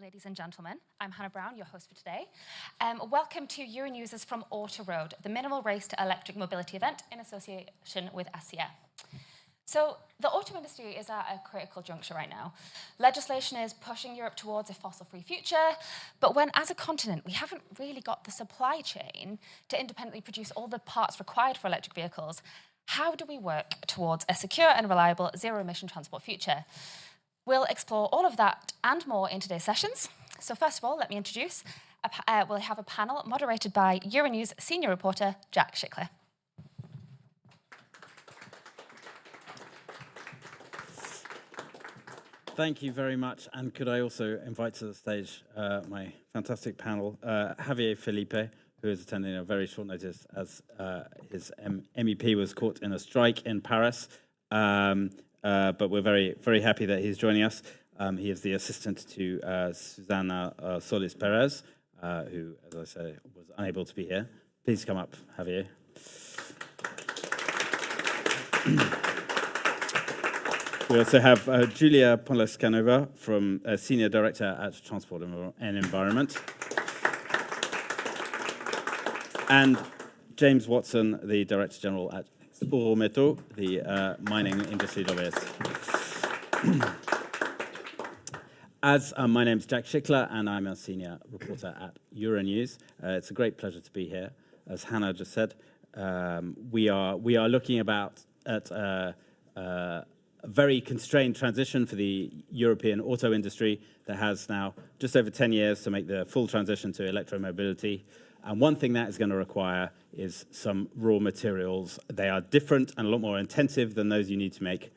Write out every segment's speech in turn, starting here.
ladies and gentlemen. I'm Hannah Brown, your host for today. Welcome to Euronews' From Ore to Road, the Minimal Race to Electric Mobility event in association with SCF. So the auto industry is at a critical juncture right now. Legislation is pushing Europe towards a fossil-free future, but when, as a continent, we haven't really got the supply chain to independently produce all the parts required for electric vehicles, how do we work towards a secure and reliable zero-emission transport future? We'll explore all of that and more in today's sessions. So first of all, let me introduce, we'll have a panel moderated by Euronews senior reporter, Jack Schickler. Thank you very much, and could I also invite to the stage my fantastic panel, Javier Felipe, who is attending a very short notice as his MEP was caught in a strike in Paris. But we're very, very happy that he's joining us. He is the assistant to Susana Solis Perez, who, as I say, was unable to be here. Please come up, Javier. We also have Julia Ponlescanova, from Senior Director at Transport and Environment. And James Watson, the Director General at Eurometal, the mining industry lobbyist. My name's Jack Schickler, and I'm a senior reporter at Euronews. It's a great pleasure to be here. As Hannah just said, we are looking at a very constrained transition for the European auto industry that has now just over 10 years to make the full transition to electromobility. And one thing that is going to require is some raw materials. They are different and a lot more intensive than those you need to make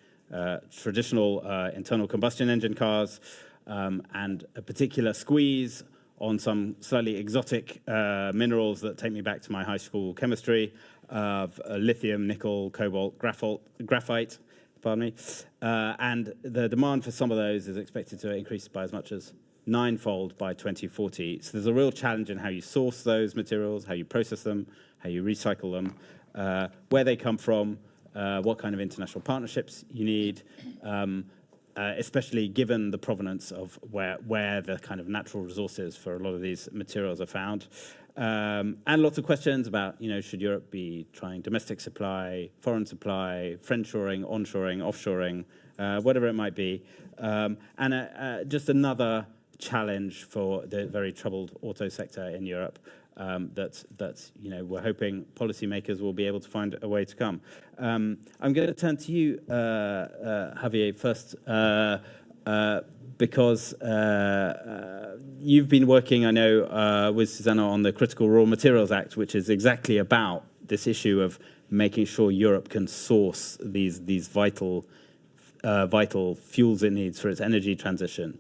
traditional internal combustion engine cars, and a particular squeeze on some slightly exotic minerals that take me back to my high school chemistry of lithium, nickel, cobalt, graphite, pardon me. And the demand for some of those is expected to increase by as much as 9-fold by 2040. So there's a real challenge in how you source those materials, how you process them, how you recycle them, where they come from, what kind of international partnerships you need, especially given the provenance of where the kind of natural resources for a lot of these materials are found. And lots of questions about, should Europe be trying domestic supply, foreign supply, friendshoring, onshoring, offshoring, whatever it might be. And just another challenge for the very troubled auto sector in Europe that we're hoping policymakers will be able to find a way to come. I'm going to turn to you, Javier, first, because you've been working, I know, with Susanna on the Critical Raw Materials Act, which is exactly about this issue of making sure Europe can source these vital fuels it needs for its energy transition.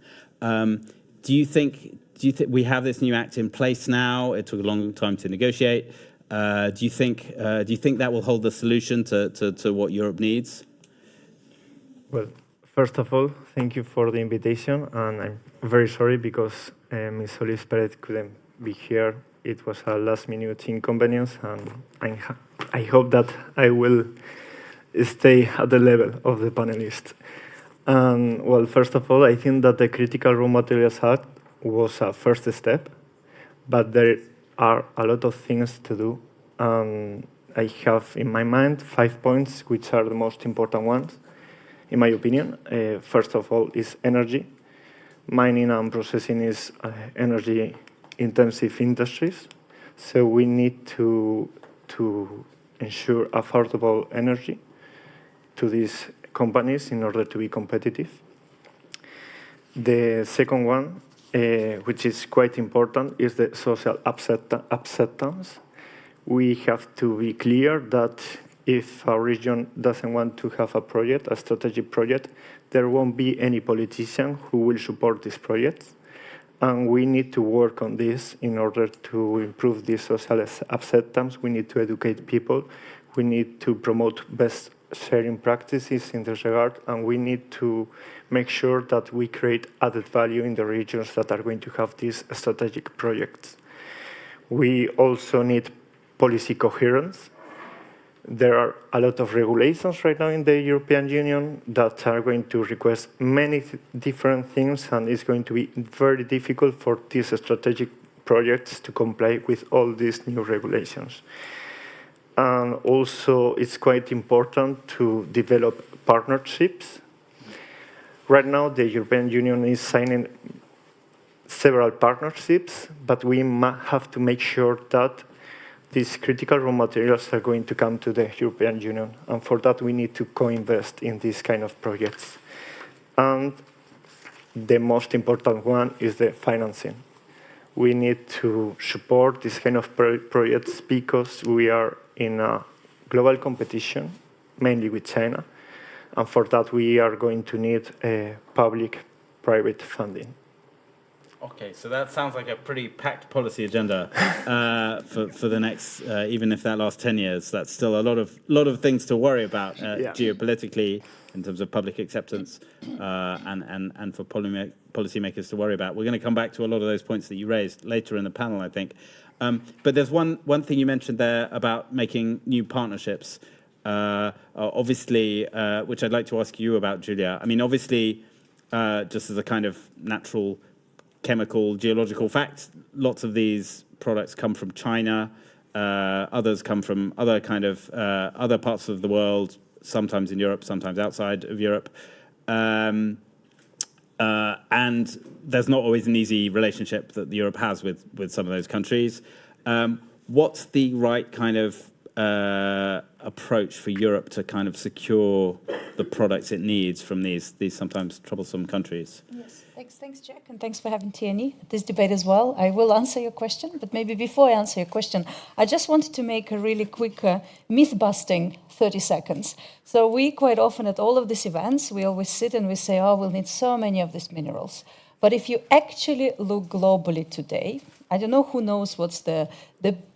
Do you think we have this new act in place now? It took a long time to negotiate. Do you think that will hold the solution to what Europe needs? Well, first of all, thank you for the invitation, and I'm very sorry because Ms. Solis Perez couldn't be here. It was a last-minute inconvenience, and I hope that I will stay at the level of the panelists. Well, first of all, I think that the Critical Raw Materials Act was a first step, but there are a lot of things to do. I have in my mind 5 points, which are the most important ones, in my opinion. First of all is energy. Mining and processing is energy-intensive industries, so we need to ensure affordable energy to these companies in order to be competitive. The second one, which is quite important, is the social acceptance. We have to be clear that if a region doesn't want to have a project, a strategic project, there won't be any politician who will support this project. And we need to work on this in order to improve this social acceptance. We need to educate people. We need to promote best sharing practices in this regard, and we need to make sure that we create added value in the regions that are going to have these strategic projects. We also need policy coherence. There are a lot of regulations right now in the European Union that are going to request many different things, and it's going to be very difficult for these strategic projects to comply with all these new regulations. And also, it's quite important to develop partnerships. Right now, the European Union is signing several partnerships, but we have to make sure that these critical raw materials are going to come to the European Union. And for that, we need to co-invest in these kind of projects. And the most important one is the financing. We need to support this kind of projects because we are in a global competition, mainly with China. And for that, we are going to need public-private funding. Okay, so that sounds like a pretty packed policy agenda for the next, even if that lasts 10 years, that's still a lot of things to worry about geopolitically in terms of public acceptance and for policymakers to worry about. We're going to come back to a lot of those points that you raised later in the panel, I think. But there's one thing you mentioned there about making new partnerships, obviously, which I'd like to ask you about, Julia. I mean, obviously, just as a kind of natural chemical, geological fact, lots of these products come from China, others come from other kind of other parts of the world, sometimes in Europe, sometimes outside of Europe. And there's not always an easy relationship that Europe has with some of those countries. What's the right kind of approach for Europe to kind of secure the products it needs from these sometimes troublesome countries? Yes, thanks, Jack, and thanks for having Tierney at this debate as well. I will answer your question, but maybe before I answer your question, I just wanted to make a really quick myth-busting 30 seconds. So we quite often at all of these events, we always sit and we say, oh, we'll need so many of these minerals. But if you actually look globally today, I don't know who knows what's the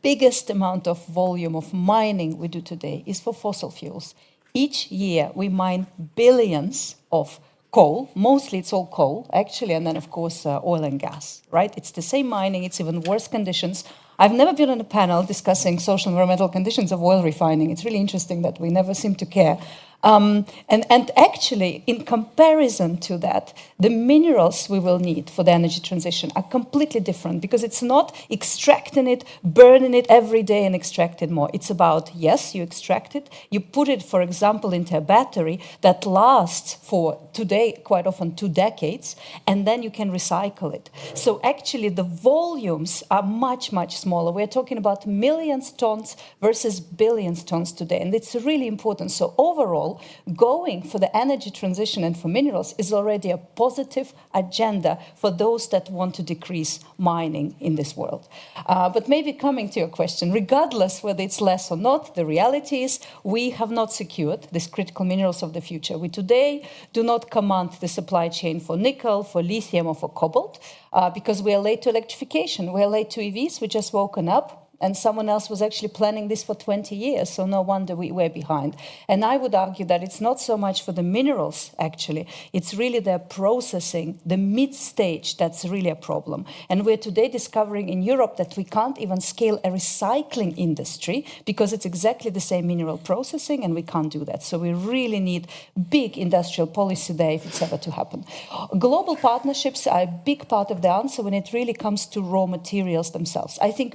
biggest amount of volume of mining we do today is for fossil fuels. Each year we mine billions of coal, mostly it's all coal, actually, and then, of course, oil and gas, right? It's the same mining, it's even worse conditions. I've never been on a panel discussing social and environmental conditions of oil refining. It's really interesting that we never seem to care. And actually, in comparison to that, the minerals we will need for the energy transition are completely different because it's not extracting it, burning it every day and extract it more. It's about, yes, you extract it, you put it, for example, into a battery that lasts for today, quite often 2 decades, and then you can recycle it. So actually, the volumes are much, much smaller. We're talking about millions tons versus billions tons today, and it's really important. So overall, going for the energy transition and for minerals is already a positive agenda for those that want to decrease mining in this world. But maybe coming to your question, regardless whether it's less or not, the reality is we have not secured these critical minerals of the future. We today do not command the supply chain for nickel, for lithium, or for cobalt, because we are late to electrification. We are late to EVs. We just woken up. And someone else was actually planning this for 20 years, so no wonder we're behind. And I would argue that it's not so much for the minerals, actually. It's really their processing, the mid-stage, that's really a problem. And we're today discovering in Europe that we can't even scale a recycling industry because it's exactly the same mineral processing, and we can't do that. So we really need big industrial policy there if it's ever to happen. Global partnerships are a big part of the answer when it really comes to raw materials themselves. I think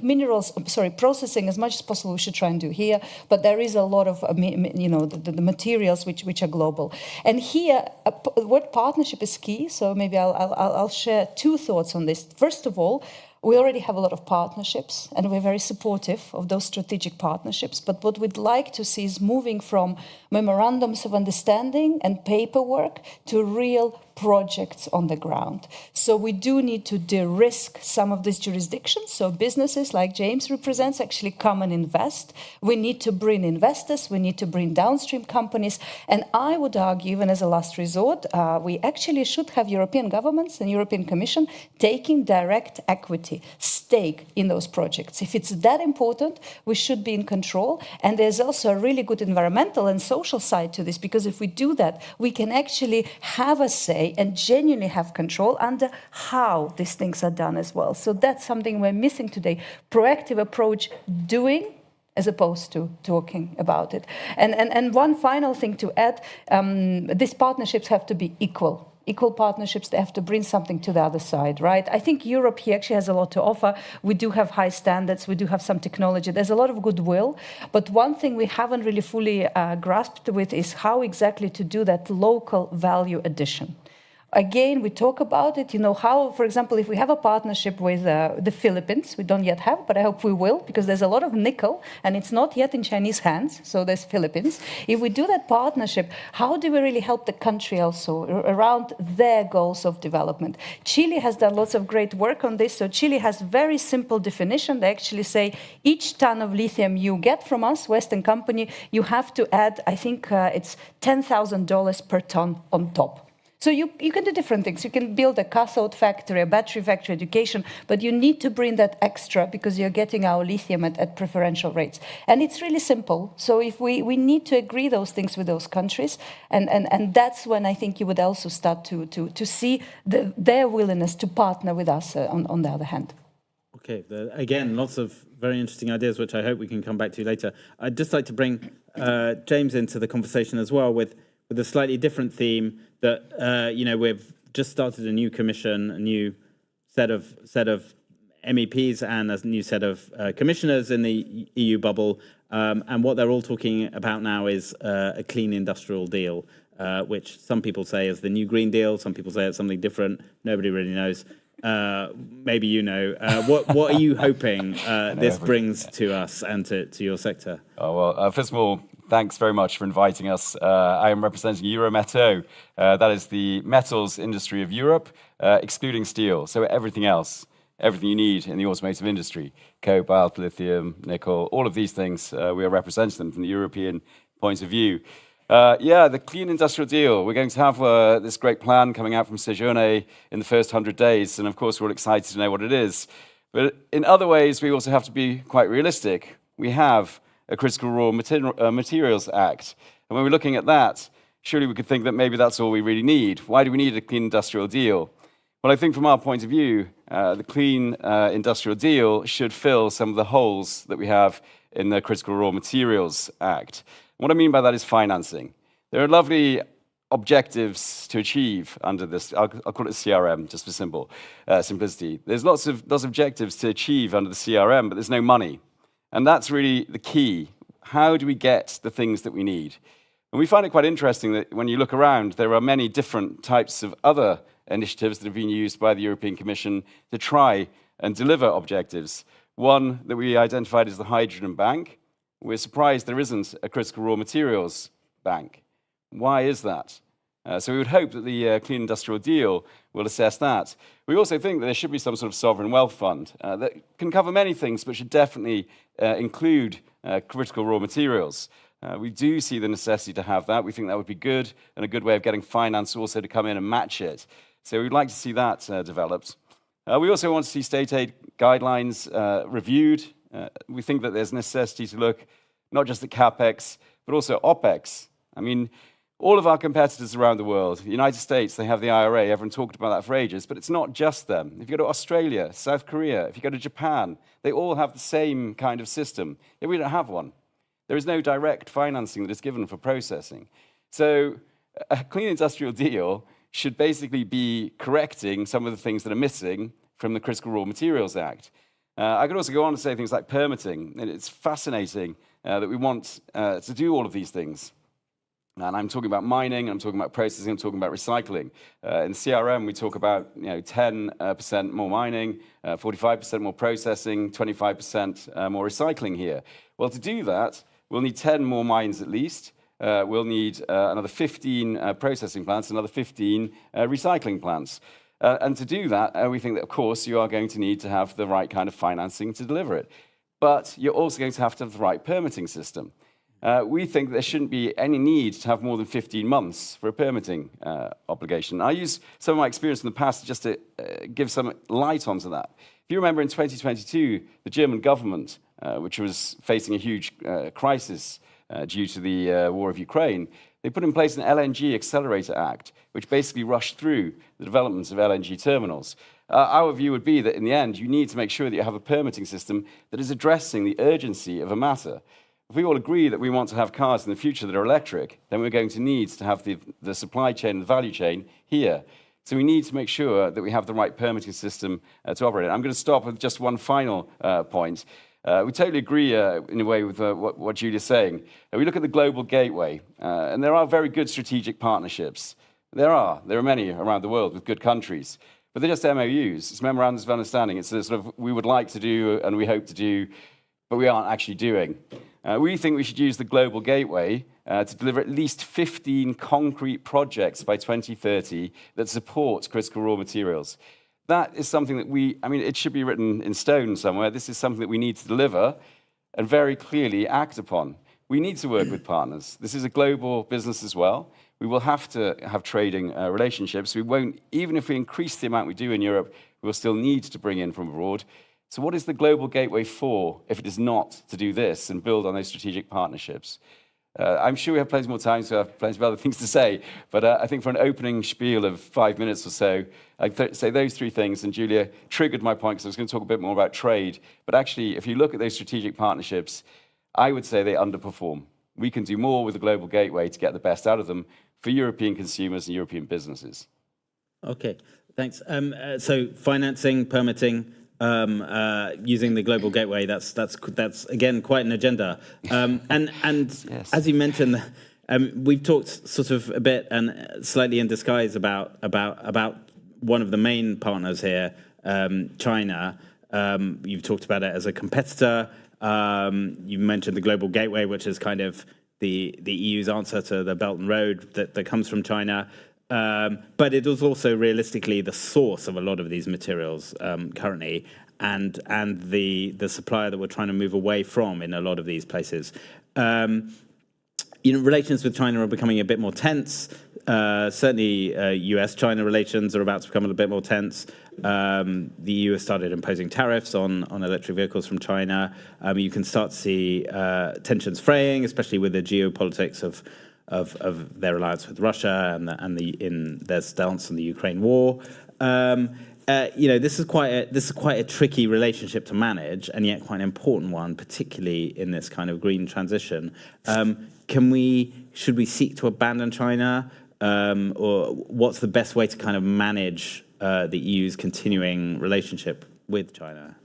processing as much as possible we should try and do here, but there is a lot of, the materials which are global. And here, the word partnership is key, so maybe I'll share 2 thoughts on this. First of all, we already have a lot of partnerships, and we're very supportive of those strategic partnerships. But what we'd like to see is moving from memorandums of understanding and paperwork to real projects on the ground. So we do need to de-risk some of these jurisdictions. So businesses like James represents actually come and invest. We need to bring investors. We need to bring downstream companies. And I would argue, even as a last resort, we actually should have European governments and European Commission taking direct equity stake in those projects. If it's that important, we should be in control. And there's also a really good environmental and social side to this, because if we do that, we can actually have a say and genuinely have control under how these things are done as well. So that's something we're missing today. Proactive approach, doing as opposed to talking about it. And one final thing to add, these partnerships have to be equal partnerships. They have to bring something to the other side, right? I think Europe here actually has a lot to offer. We do have high standards. We do have some technology. There's a lot of goodwill. But one thing we haven't really fully grasped with is how exactly to do that local value addition. Again, we talk about it, how, for example, if we have a partnership with the Philippines, we don't yet have, but I hope we will, because there's a lot of nickel, and it's not yet in Chinese hands, so there's Philippines. If we do that partnership, how do we really help the country also around their goals of development? Chile has done lots of great work on this, so Chile has very simple definition. They actually say, each ton of lithium you get from us, Western company, you have to add, I think it's $10,000 per ton on top. So you can do different things. You can build a cathode factory, a battery factory, education, but you need to bring that extra because you're getting our lithium at preferential rates. And it's really simple. So if we need to agree those things with those countries, and that's when I think you would also start to see their willingness to partner with us on the other hand. Okay, again, lots of very interesting ideas, which I hope we can come back to later. I'd just like to bring James into the conversation as well with a slightly different theme that, we've just started a new commission, a new set of MEPs and a new set of commissioners in the EU bubble. And what they're all talking about now is a clean industrial deal, which some people say is the new Green Deal. Some people say it's something different. Nobody really knows. Maybe you know. What are you hoping this brings to us and to your sector? Oh, well, first of all, thanks very much for inviting us. I am representing Eurometal. That is the metals industry of Europe, excluding steel. So everything else, everything you need in the automotive industry, cobalt, lithium, nickel, all of these things, we are representing them from the European point of view. The clean industrial deal. We're going to have this great plan coming out from Séjourné in the first 100 days. And of course, we're all excited to know what it is. But in other ways, we also have to be quite realistic. We have a Critical Raw Materials Act. And when we're looking at that, surely we could think that maybe that's all we really need. Why do we need a clean industrial deal? Well, I think from our point of view, the clean industrial deal should fill some of the holes that we have in the Critical Raw Materials Act. What I mean by that is financing. There are lovely objectives to achieve under this. I'll call it CRM, just for simplicity. There's lots of objectives to achieve under the CRM, but there's no money. And that's really the key. How do we get the things that we need? And we find it quite interesting that when you look around, there are many different types of other initiatives that have been used by the European Commission to try and deliver objectives. One that we identified is the Hydrogen Bank. We're surprised there isn't a Critical Raw Materials Bank. Why is that? So we would hope that the Clean Industrial Deal will assess that. We also think that there should be some sort of sovereign wealth fund that can cover many things, but should definitely include critical raw materials. We do see the necessity to have that. We think that would be good, and a good way of getting finance also to come in and match it. So we'd like to see that developed. We also want to see state aid guidelines reviewed. We think that there's necessity to look not just at CapEx, but also OpEx. I mean, all of our competitors around the world, the United States, they have the IRA. Everyone talked about that for ages, but it's not just them. If you go to Australia, South Korea, if you go to Japan, they all have the same kind of system. Yet we don't have one. There is no direct financing that is given for processing. So a clean industrial deal should basically be correcting some of the things that are missing from the Critical Raw Materials Act. I could also go on to say things like permitting. And it's fascinating that we want to do all of these things. And I'm talking about mining, I'm talking about processing, I'm talking about recycling. In CRM, we talk about 10% more mining, 45% more processing, 25% more recycling here. Well, to do that, we'll need 10 more mines at least. We'll need another 15 processing plants, another 15 recycling plants. And to do that, we think that, of course, you are going to need to have the right kind of financing to deliver it. But you're also going to have the right permitting system. We think there shouldn't be any need to have more than 15 months for a permitting obligation. I use some of my experience in the past just to give some light onto that. If you remember in 2022, the German government, which was facing a huge crisis due to the war of Ukraine, they put in place an LNG Accelerator Act, which basically rushed through the developments of LNG terminals. our view would be that in the end, you need to make sure that you have a permitting system that is addressing the urgency of a matter. If we all agree that we want to have cars in the future that are electric, then we're going to need to have the supply chain, the value chain here. So we need to make sure that we have the right permitting system to operate. I'm going to stop with just one final point. We totally agree in a way with what Julia's saying. We look at the global gateway, and there are very good strategic partnerships. There are many around the world with good countries, but they're just MOUs. It's memorandums of understanding. It's sort of we would like to do and we hope to do, but we aren't actually doing. We think we should use the global gateway to deliver at least 15 concrete projects by 2030 that support critical raw materials. That is something that it should be written in stone somewhere. This is something that we need to deliver and very clearly act upon. We need to work with partners. This is a global business as well. We will have to have trading relationships. We won't, even if we increase the amount we do in Europe, we will still need to bring in from abroad. So what is the global gateway for if it is not to do this and build on those strategic partnerships? I'm sure we have plenty more time, so I have plenty of other things to say. But I think for an opening spiel of 5 minutes or so, I'd say those three things. And Julia triggered my point because I was going to talk a bit more about trade. But actually, if you look at those strategic partnerships, I would say they underperform. We can do more with the global gateway to get the best out of them for European consumers and European businesses. Okay, thanks. So financing, permitting, using the global gateway, that's again quite an agenda. And yes. As you mentioned, we've talked sort of a bit and slightly in disguise about one of the main partners here, China. You've talked about it as a competitor. You mentioned the global gateway, which is kind of the EU's answer to the Belt and Road that comes from China. But it is also realistically the source of a lot of these materials currently, and the supplier that we're trying to move away from in a lot of these places. Relations with China are becoming a bit more tense. Certainly, US-China relations are about to become a bit more tense. The EU has started imposing tariffs on electric vehicles from China. You can start to see tensions fraying, especially with the geopolitics of their alliance with Russia and in their stance on the Ukraine war. This is quite a tricky relationship to manage, and yet quite an important one, particularly in this kind of green transition. Should we seek to abandon China, or what's the best way to kind of manage the EU's continuing relationship with China?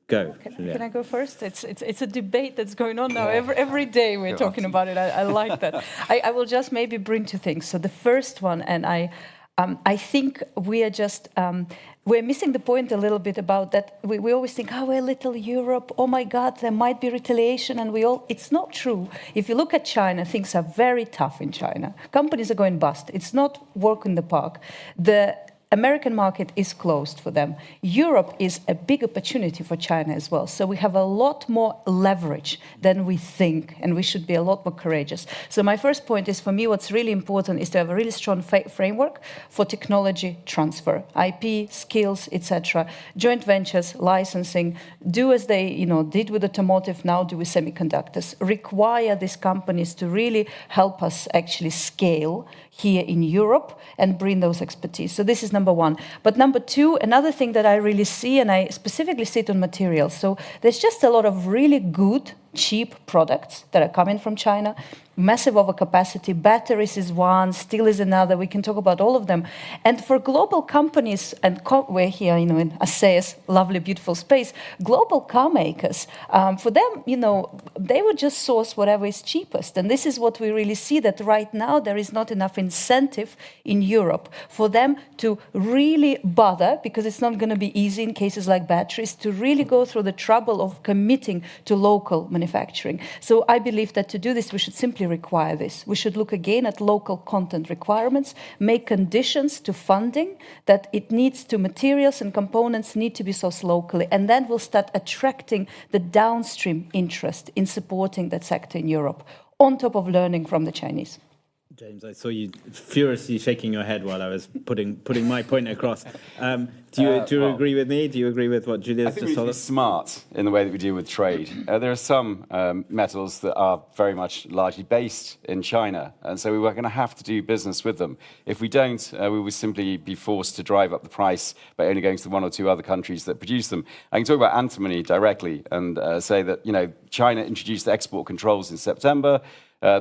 Go. Can I go first? It's a debate that's going on now. Every day we're talking about it. I like that. I will just maybe bring two things. So the first one, and I think we are just we're missing the point a little bit about that. We always think, we're little Europe. Oh my God, there might be retaliation, and it's not true. If you look at China, things are very tough in China. Companies are going bust. It's not walk in the park. The American market is closed for them. Europe is a big opportunity for China as well. So we have a lot more leverage than we think, and we should be a lot more courageous. So my first point is, for me, what's really important is to have a really strong framework for technology transfer, IP, skills, etc. Joint ventures, licensing, do as they did with automotive, now do with semiconductors. Require these companies to really help us actually scale here in Europe and bring those expertise. So this is number one. But number two, another thing that I really see, and I specifically see it on materials. So there's just a lot of really good, cheap products that are coming from China. Massive overcapacity. Batteries is one, steel is another. We can talk about all of them. And for global companies, and we're here, in ASEA's lovely, beautiful space, global car makers, for them, they would just source whatever is cheapest. And this is what we really see, that right now there is not enough incentive in Europe for them to really bother, because it's not going to be easy in cases like batteries, to really go through the trouble of committing to local manufacturing. So I believe that to do this, we should simply require this. We should look again at local content requirements, make conditions to funding that it needs to materials and components need to be sourced locally, and then we'll start attracting the downstream interest in supporting that sector in Europe, on top of learning from the Chinese. James, I saw you furiously shaking your head while I was putting my point across. Do you agree with me? Do you agree with what Julia's just told us? Smart in the way that we deal with trade. There are some metals that are very much largely based in China, and so we were going to have to do business with them. If we don't, we would simply be forced to drive up the price by only going to the one or two other countries that produce them. I can talk about antimony directly and say that China introduced export controls in September.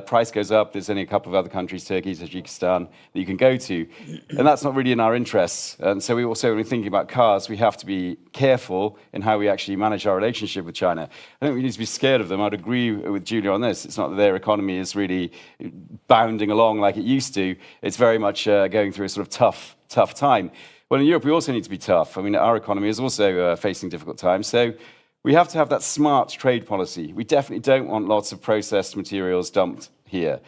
Price goes up. There's only a couple of other countries, Turkey, Tajikistan, that you can go to. And that's not really in our interests. And so we also, when we're thinking about cars, we have to be careful in how we actually manage our relationship with China. I think we need to be scared of them. I'd agree with Julia on this. It's not that their economy is really bounding along like it used to. It's very much going through a sort of tough time. Well, in Europe, we also need to be tough. I mean, our economy is also facing difficult times. So we have to have that smart trade policy. We definitely don't want lots of processed materials dumped here.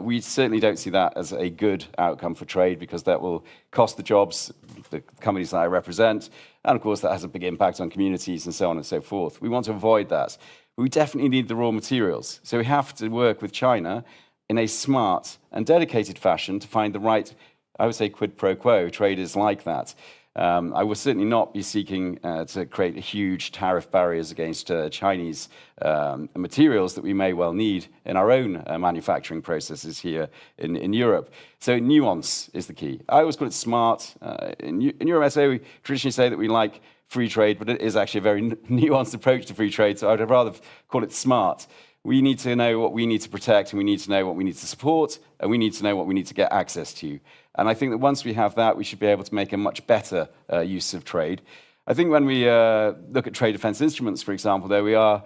We certainly don't see that as a good outcome for trade because that will cost the jobs, the companies that I represent, and of course that has a big impact on communities and so on and so forth. We want to avoid that. But we definitely need the raw materials. So we have to work with China in a smart and dedicated fashion to find the right, I would say, quid pro quo. Trade is like that. I will certainly not be seeking to create huge tariff barriers against Chinese materials that we may well need in our own manufacturing processes here in Europe. So nuance is the key. I always call it smart. In EuroMeto, we traditionally say that we like free trade, but it is actually a very nuanced approach to free trade, so I would rather call it smart. We need to know what we need to protect, and we need to know what we need to support, and we need to know what we need to get access to. And I think that once we have that, we should be able to make a much better use of trade. I think when we look at trade defense instruments, for example, though, we are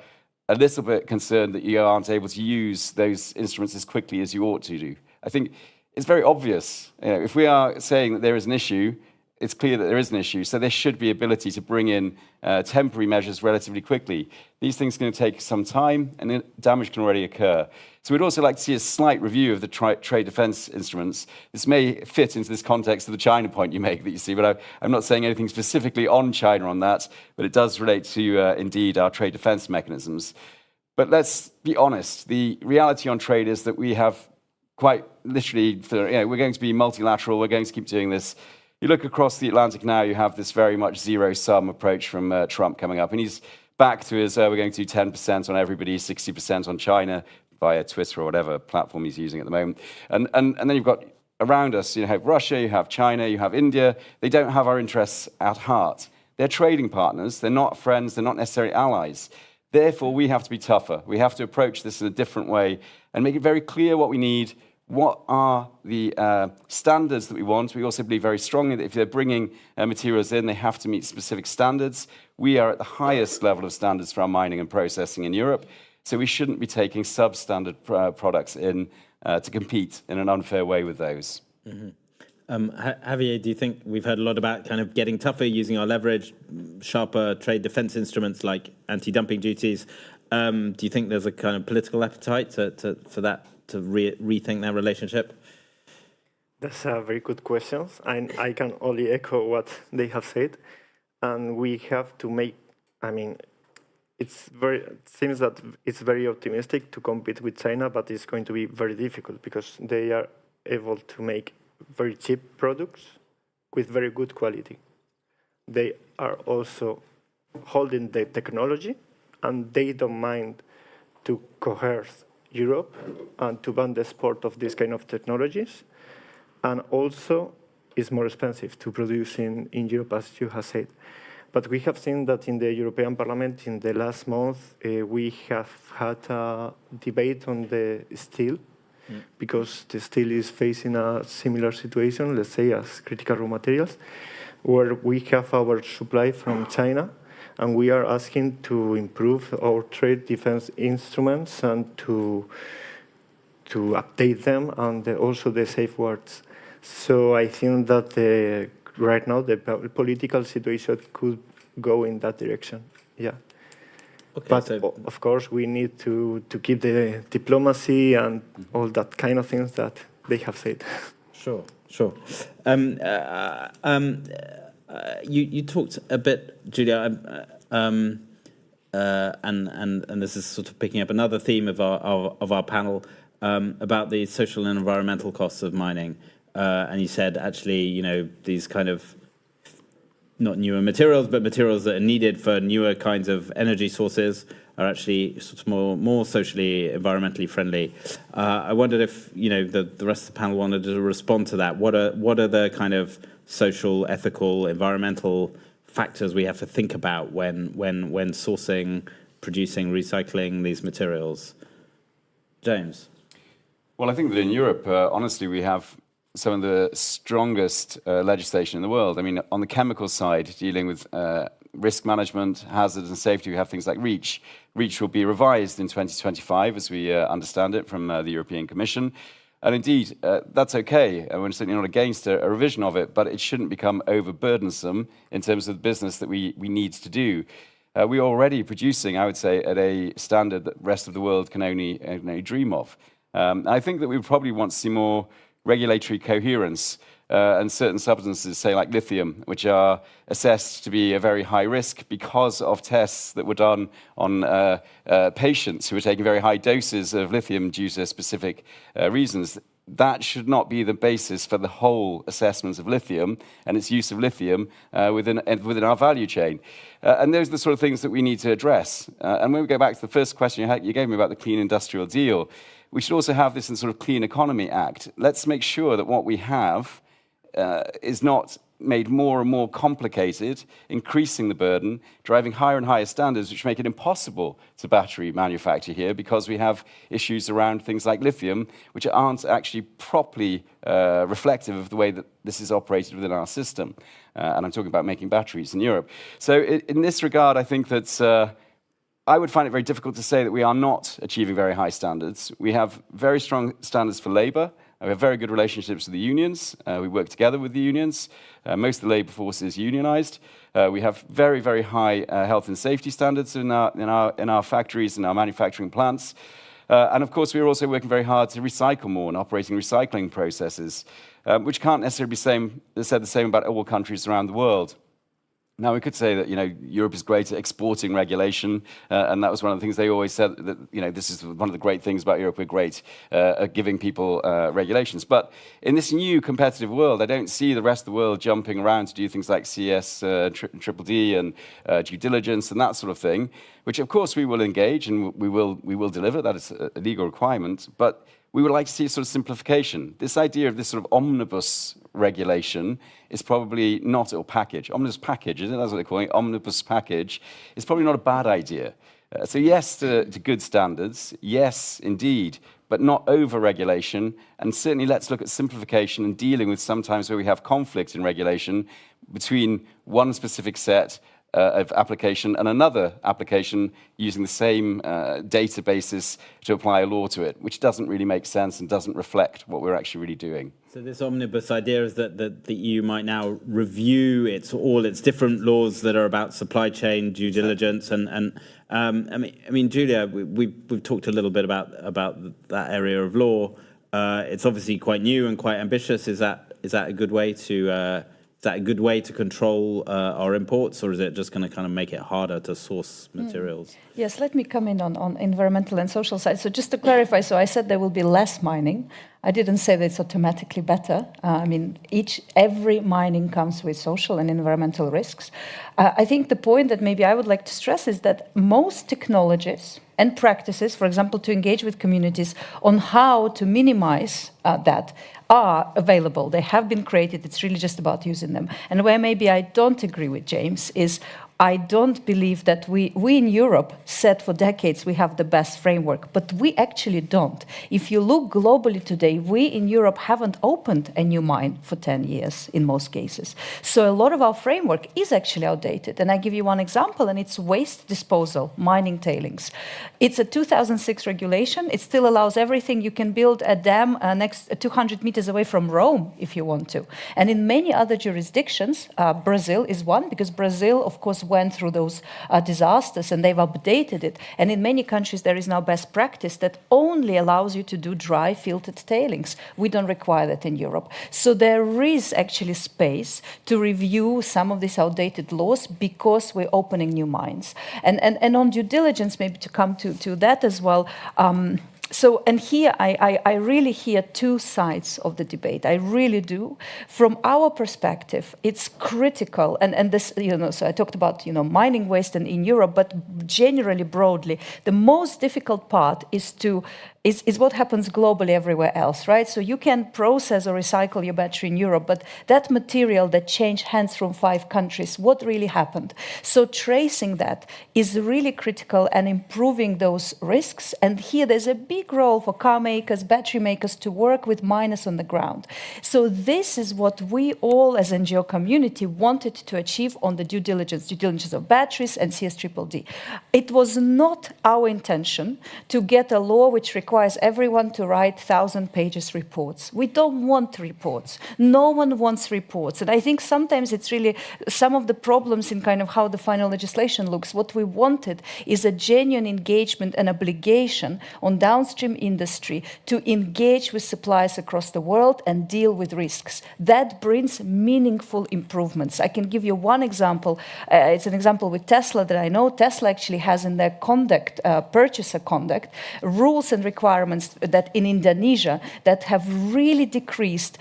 a little bit concerned that you aren't able to use those instruments as quickly as you ought to do. I think it's very obvious. If we are saying that there is an issue, it's clear that there is an issue, so there should be ability to bring in temporary measures relatively quickly. These things are going to take some time, and damage can already occur. So we'd also like to see a slight review of the trade defense instruments. This may fit into this context of the China point you make that you see, but I'm not saying anything specifically on China on that, but it does relate to, indeed, our trade defense mechanisms. But let's be honest, the reality on trade is that we have quite literally, we're going to be multilateral, we're going to keep doing this. You look across the Atlantic now, you have this very much zero-sum approach from Trump coming up, and he's back to his, we're going to do 10% on everybody, 60% on China, via Twitter or whatever platform he's using at the moment. And then you've got around us, you have Russia, you have China, you have India. They don't have our interests at heart. They're trading partners. They're not friends. They're not necessarily allies. Therefore, we have to be tougher. We have to approach this in a different way and make it very clear what we need, what are the standards that we want. We also believe very strongly that if they're bringing materials in, they have to meet specific standards. We are at the highest level of standards for our mining and processing in Europe. So we shouldn't be taking substandard products in to compete in an unfair way with those. Mm-hmm. Javier, do you think we've heard a lot about kind of getting tougher, using our leverage, sharper trade defense instruments like anti-dumping duties? Do you think there's a kind of political appetite for that to rethink their relationship? That's a very good question. I can only echo what they have said. And we have to make, it seems that it's very optimistic to compete with China, but it's going to be very difficult because they are able to make very cheap products with very good quality. They are also holding the technology, and they don't mind to coerce Europe and to ban the export of this kind of technologies. And also, it's more expensive to produce in Europe, as you have said. But we have seen that in the European Parliament in the last month, we have had a debate on the steel, because the steel is facing a similar situation, let's say, as critical raw materials, where we have our supply from China, and we are asking to improve our trade defense instruments and to update them, and also the safeguards. So I think that right now the political situation could go in that direction. Yeah. Okay, but of course we need to keep the diplomacy and all that kind of things that they have said. Sure. You talked a bit, Julia, and this is sort of picking up another theme of our panel about the social and environmental costs of mining, and you said actually, these kind of not newer materials, but materials that are needed for newer kinds of energy sources are actually sort of more socially, environmentally friendly. I wondered if the rest of the panel wanted to respond to that. What are the kind of social, ethical, environmental factors we have to think about when sourcing, producing, recycling these materials? James? Well, I think that in Europe, honestly, we have some of the strongest legislation in the world. I mean, on the chemical side, dealing with risk management, hazards and safety, we have things like REACH. REACH will be revised in 2025, as we understand it from the European Commission. And indeed, that's okay. We're certainly not against a revision of it, but it shouldn't become overburdensome in terms of the business that we need to do. We're already producing, I would say, at a standard that the rest of the world can only dream of. I think that we would probably want to see more regulatory coherence and certain substances, say like lithium, which are assessed to be a very high risk because of tests that were done on patients who were taking very high doses of lithium due to specific reasons. That should not be the basis for the whole assessment of lithium and its use of lithium within our value chain. And those are the sort of things that we need to address. And when we go back to the first question you gave me about the Clean Industrial Deal, we should also have this in sort of Clean Economy Act. Let's make sure that what we have is not made more and more complicated, increasing the burden, driving higher and higher standards, which make it impossible to battery manufacture here because we have issues around things like lithium, which aren't actually properly reflective of the way that this is operated within our system. And I'm talking about making batteries in Europe. So in this regard, I think that I would find it very difficult to say that we are not achieving very high standards. We have very strong standards for labour. We have very good relationships with the unions. We work together with the unions. Most of the labour force is unionised. We have very, very high health and safety standards in our factories and our manufacturing plants. And of course, we are also working very hard to recycle more and operating recycling processes, which can't necessarily be said the same about all countries around the world. Now, we could say that, Europe is great at exporting regulation, and that was one of the things they always said, that, this is one of the great things about Europe, we're great at giving people regulations. But in this new competitive world, I don't see the rest of the world jumping around to do things like CS, Triple D, and due diligence, and that sort of thing, which, of course, we will engage, and we will deliver. That is a legal requirement. But we would like to see a sort of simplification. This idea of this sort of omnibus regulation is probably not, or package, omnibus package, isn't it? That's what they're calling it, omnibus package, is probably not a bad idea. So yes to good standards, yes indeed, but not over-regulation, and certainly let's look at simplification and dealing with sometimes where we have conflict in regulation between one specific set of application and another application using the same databases to apply a law to it, which doesn't really make sense and doesn't reflect what we're actually really doing. So this omnibus idea is that the EU might now review all its different laws that are about supply chain due diligence, and I mean, Julia, we've talked a little bit about that area of law. It's obviously quite new and quite ambitious. Is that a good way to? Is that a good way to control our imports, or is it just going to kind of make it harder to source materials? Yes, let me come in on environmental and social side. So just to clarify, so I said there will be less mining. I didn't say that it's automatically better. I mean, every mining comes with social and environmental risks. I think the point that maybe I would like to stress is that most technologies and practices, for example, to engage with communities on how to minimize that, are available. They have been created. It's really just about using them. And where maybe I don't agree with James is I don't believe that we in Europe said for decades we have the best framework, but we actually don't. If you look globally today, we in Europe haven't opened a new mine for 10 years in most cases. So a lot of our framework is actually outdated. And I give you one example, and it's waste disposal, mining tailings. It's a 2006 regulation. It still allows everything. You can build a dam next 200 meters away from Rome if you want to. And in many other jurisdictions, Brazil is one, because Brazil, of course, went through those disasters and they've updated it. And in many countries, there is now best practice that only allows you to do dry filtered tailings. We don't require that in Europe. So there is actually space to review some of these outdated laws because we're opening new mines. And on due diligence, maybe to come to that as well, So, and here I really hear two sides of the debate. I really do. From our perspective, it's critical, and this, so I talked about, mining waste in Europe, but generally, broadly, the most difficult part is what happens globally everywhere else, right? So you can process or recycle your battery in Europe, but that material that changed hands from 5 countries, what really happened? So tracing that is really critical and improving those risks. And here there's a big role for car makers, battery makers to work with miners on the ground. So this is what we all as NGO community wanted to achieve on the due diligence of batteries and CSDDD. It was not our intention to get a law which requires everyone to write 1,000 pages reports. We don't want reports. No one wants reports. And I think sometimes it's really some of the problems in kind of how the final legislation looks. What we wanted is a genuine engagement and obligation on downstream industry to engage with suppliers across the world and deal with risks. That brings meaningful improvements. I can give you one example. It's an example with Tesla that I know. Tesla actually has in their conduct, purchaser conduct, rules and requirements that in Indonesia that have really decreased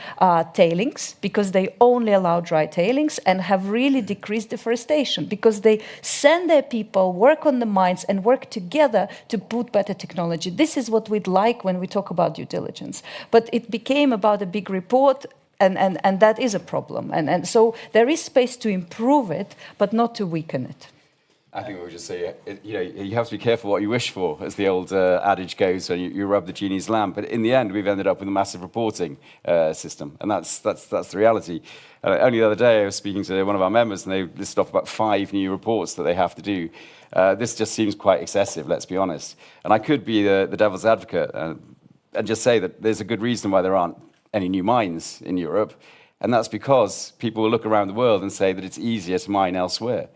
tailings because they only allow dry tailings, and have really decreased deforestation because they send their people, work on the mines and work together to put better technology. This is what we'd like when we talk about due diligence. But it became about a big report, and that is a problem. And so there is space to improve it, but not to weaken it. I think we would just say, you have to be careful what you wish for, as the old adage goes, so you rub the genie's lamp. But in the end, we've ended up with a massive reporting system, and that's the reality. Only the other day, I was speaking to one of our members, and they listed off about 5 new reports that they have to do. This just seems quite excessive, let's be honest. And I could be the devil's advocate and just say that there's a good reason why there aren't any new mines in Europe, and that's because people will look around the world and say that it's easier to mine elsewhere.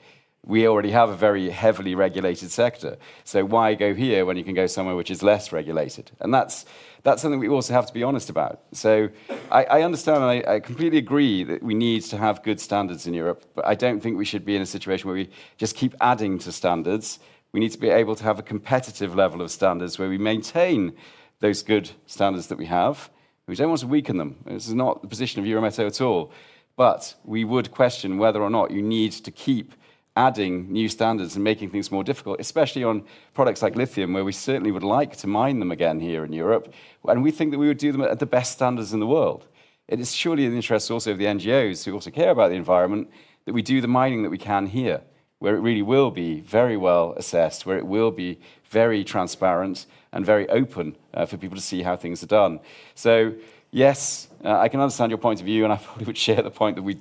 We already have a very heavily regulated sector. So why go here when you can go somewhere which is less regulated? And that's something we also have to be honest about. So I understand, and I completely agree that we need to have good standards in Europe, but I don't think we should be in a situation where we just keep adding to standards. We need to be able to have a competitive level of standards where we maintain those good standards that we have. We don't want to weaken them. This is not the position of Eurometaux at all. But we would question whether or not you need to keep adding new standards and making things more difficult, especially on products like lithium, where we certainly would like to mine them again here in Europe. And we think that we would do them at the best standards in the world. It is surely in the interest also of the NGOs who also care about the environment that we do the mining that we can here, where it really will be very well assessed, where it will be very transparent and very open for people to see how things are done. So, yes, I can understand your point of view, and I probably would share the point that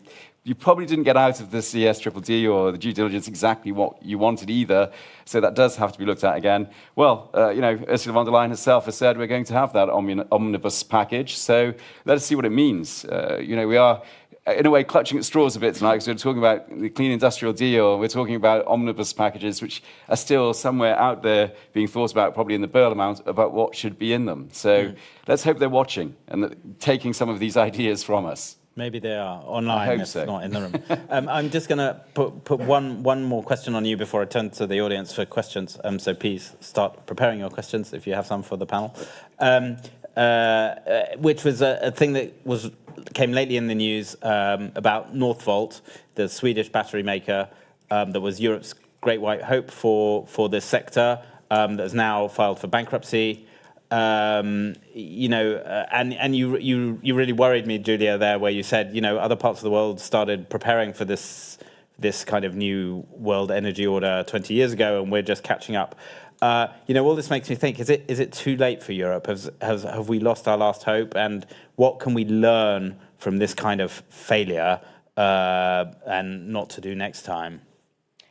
you probably didn't get out of the CSDDD or the due diligence exactly what you wanted either, so that does have to be looked at again. Well, Ursula von der Leyen herself has said we're going to have that omnibus package, so let us see what it means. We are, in a way, clutching at straws a bit tonight, because we're talking about the Clean Industrial Deal, we're talking about omnibus packages, which are still somewhere out there being thought about, probably in the Berlin amount, about what should be in them. So let's hope they're watching and taking some of these ideas from us. Maybe they are online, I hope if so. not in the room. I'm just going to put one more question on you before I turn to the audience for questions. So please start preparing your questions if you have some for the panel. Which was a thing that came lately in the news about Northvolt, the Swedish battery maker that was Europe's great white hope for this sector, that has now filed for bankruptcy. And you really worried me, Julia, there, where you said, other parts of the world started preparing for this kind of new world energy order 20 years ago, and we're just catching up. All this makes me think: is it too late for Europe? Have we lost our last hope? And what can we learn from this kind of failure and not to do next time?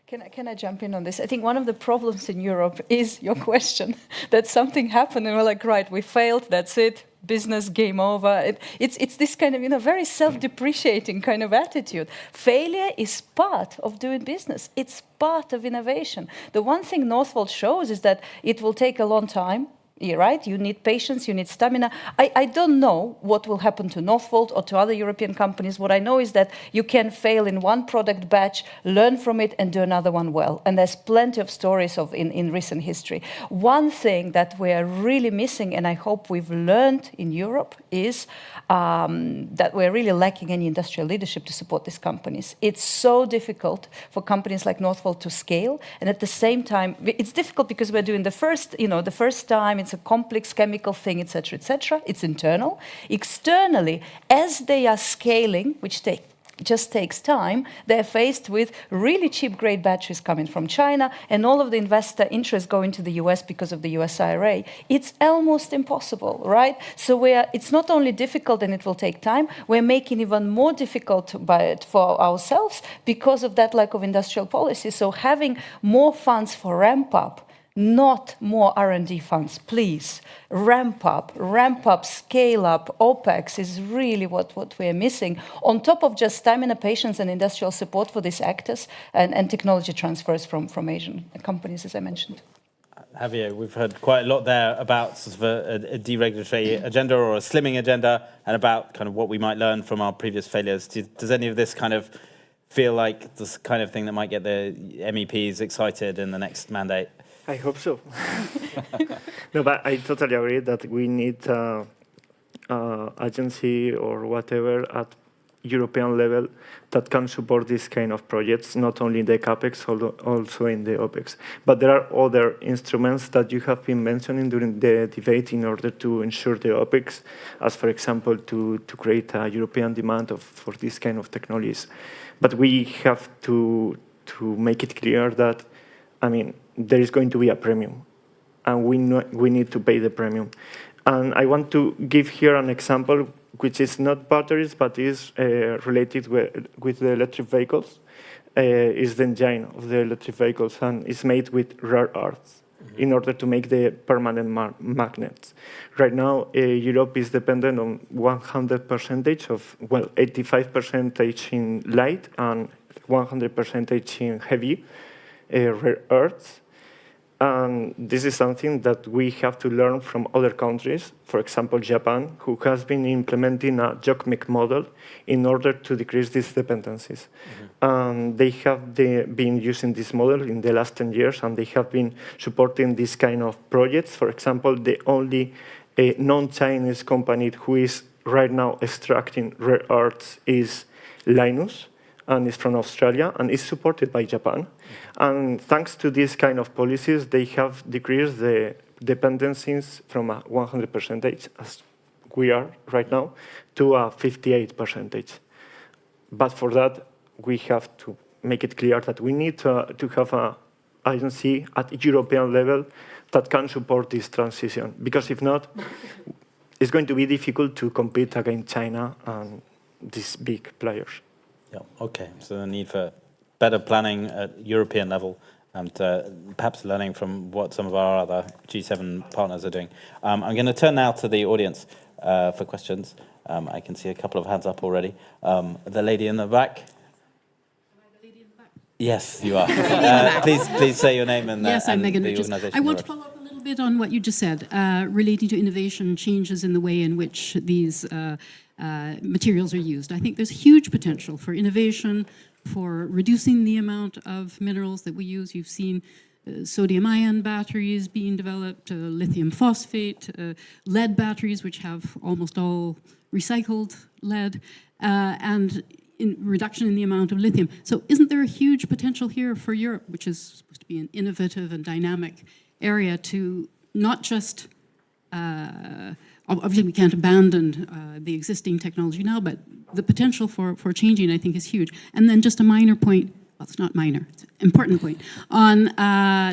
Can I jump in on this? I think one of the problems in Europe is your question, that something happened and we're like, right, we failed, that's it, business, game over. It's this kind of, very self-depreciating kind of attitude. Failure is part of doing business. It's part of innovation. The one thing Northvolt shows is that it will take a long time, right? You need patience, you need stamina. I don't know what will happen to Northvolt or to other European companies. What I know is that you can fail in one product batch, learn from it, and do another one well. And there's plenty of stories in recent history. One thing that we're really missing, and I hope we've learned in Europe, is that we're really lacking any industrial leadership to support these companies. It's so difficult for companies like Northvolt to scale, and at the same time, it's difficult because we're doing the first time. It's a complex chemical thing, etc., etc. It's internal. Externally, as they are scaling, which just takes time, they're faced with really cheap grade batteries coming from China and all of the investor interest going to the US because of the US IRA. It's almost impossible, right? So it's not only difficult and it will take time, we're making even more difficult for ourselves because of that lack of industrial policy. So having more funds for ramp up, not more R&D funds, please. Ramp up, scale up, OPEX is really what we're missing, on top of just stamina, patience, and industrial support for these actors and technology transfers from Asian companies, as I mentioned. Javier, we've heard quite a lot there about sort of a deregulatory agenda or a slimming agenda, and about kind of what we might learn from our previous failures. Does any of this kind of feel like this kind of thing that might get the MEPs excited in the next mandate? I hope so. No, but I totally agree that we need agency or whatever at European level that can support this kind of projects, not only in the CapEx, also in the OpEx. But there are other instruments that you have been mentioning during the debate in order to ensure the OpEx, as for example, to create a European demand for this kind of technologies. But we have to make it clear that, I mean, there is going to be a premium, and we need to pay the premium. And I want to give here an example, which is not batteries, but is related with the electric vehicles. Is the engine of the electric vehicles, and it's made with rare earths in order to make the permanent magnets. Right now, Europe is dependent on 100% of, well, 85% in light and 100% in heavy rare earths. And this is something that we have to learn from other countries, for example, Japan, who has been implementing a JOCMEC model in order to decrease these dependencies. They have been using this model in the last 10 years, and they have been supporting this kind of projects. For example, the only non-Chinese company who is right now extracting rare earths is Linus, and is from Australia, and is supported by Japan. And thanks to these kind of policies, they have decreased the dependencies from a 100%, as we are right now, to a 58%. But for that, we have to make it clear that we need to have an agency at European level that can support this transition. Because if not, it's going to be difficult to compete against China and these big players. Yeah, okay. So the need for better planning at European level, and perhaps learning from what some of our other G7 partners are doing. I'm going to turn now to the audience for questions. I can see a couple of hands up already. The lady in the back. Am I the lady in the back? Yes, you are. Please say your name and yes, I'm Megan the Richards. organisation. I want to follow up a little bit on what you just said, relating to innovation, changes in the way in which these materials are used. I think there's huge potential for innovation, for reducing the amount of minerals that we use. You've seen sodium-ion batteries being developed, lithium phosphate, lead batteries, which have almost all recycled lead, and reduction in the amount of lithium. So isn't there a huge potential here for Europe, which is supposed to be an innovative and dynamic area, to not just obviously, we can't abandon the existing technology now, but the potential for changing, I think, is huge. And then just a minor point, well, it's not minor, it's an important point, on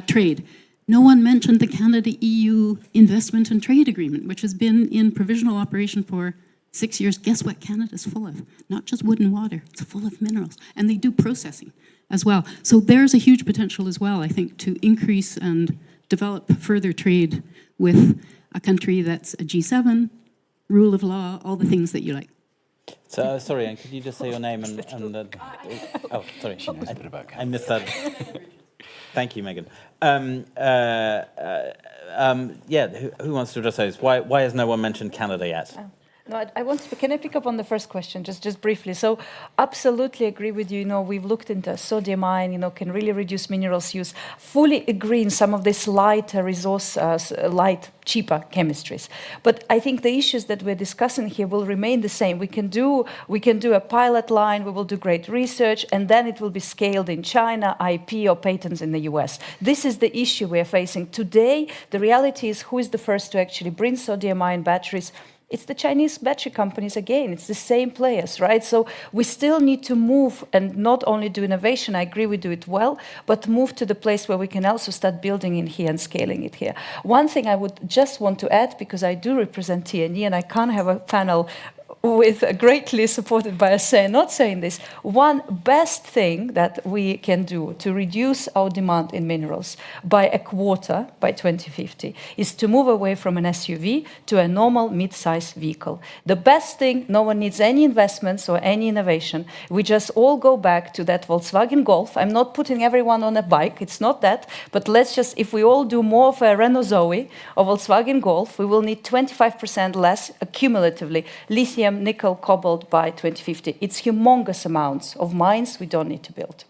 trade. No one mentioned the Canada-EU Investment and Trade Agreement, which has been in provisional operation for 6 years. Guess what Canada's full of? Not just wood and water, it's full of minerals. And they do processing as well. So there's a huge potential as well, I think, to increase and develop further trade with a country that's a G7, rule of law, all the things that you like. So, sorry, and could you just say your name and oh, sorry, She knows a bit about I missed that. Thank you, Megan. Yeah, who wants to address those? Why has no one mentioned Canada yet? No, I want to. Can I pick up on the first question, just briefly? So, absolutely agree with you. You know, we've looked into sodium ion. You know, can really reduce minerals use. Fully agree in some of this light resource, light, cheaper chemistries. But I think the issues that we're discussing here will remain the same. We can do a pilot line. We will do great research, and then it will be scaled in China, IP or patents in the US. This is the issue we are facing today. The reality is, who is the first to actually bring sodium ion batteries? It's the Chinese battery companies again. It's the same players, right? So we still need to move and not only do innovation, I agree we do it well, but move to the place where we can also start building in here and scaling it here. One thing I would just want to add, because I do represent TNE and I can't have a panel with greatly supported by us not saying this, one best thing that we can do to reduce our demand in minerals by a quarter by 2050 is to move away from an SUV to a normal mid-sized vehicle. The best thing, no one needs any investments or any innovation. We just all go back to that Volkswagen Golf. I'm not putting everyone on a bike, it's not that, but let's just, if we all do more of a Renault Zoe or Volkswagen Golf, we will need 25% less cumulatively lithium, nickel, cobalt by 2050. It's humongous amounts of mines we don't need to build.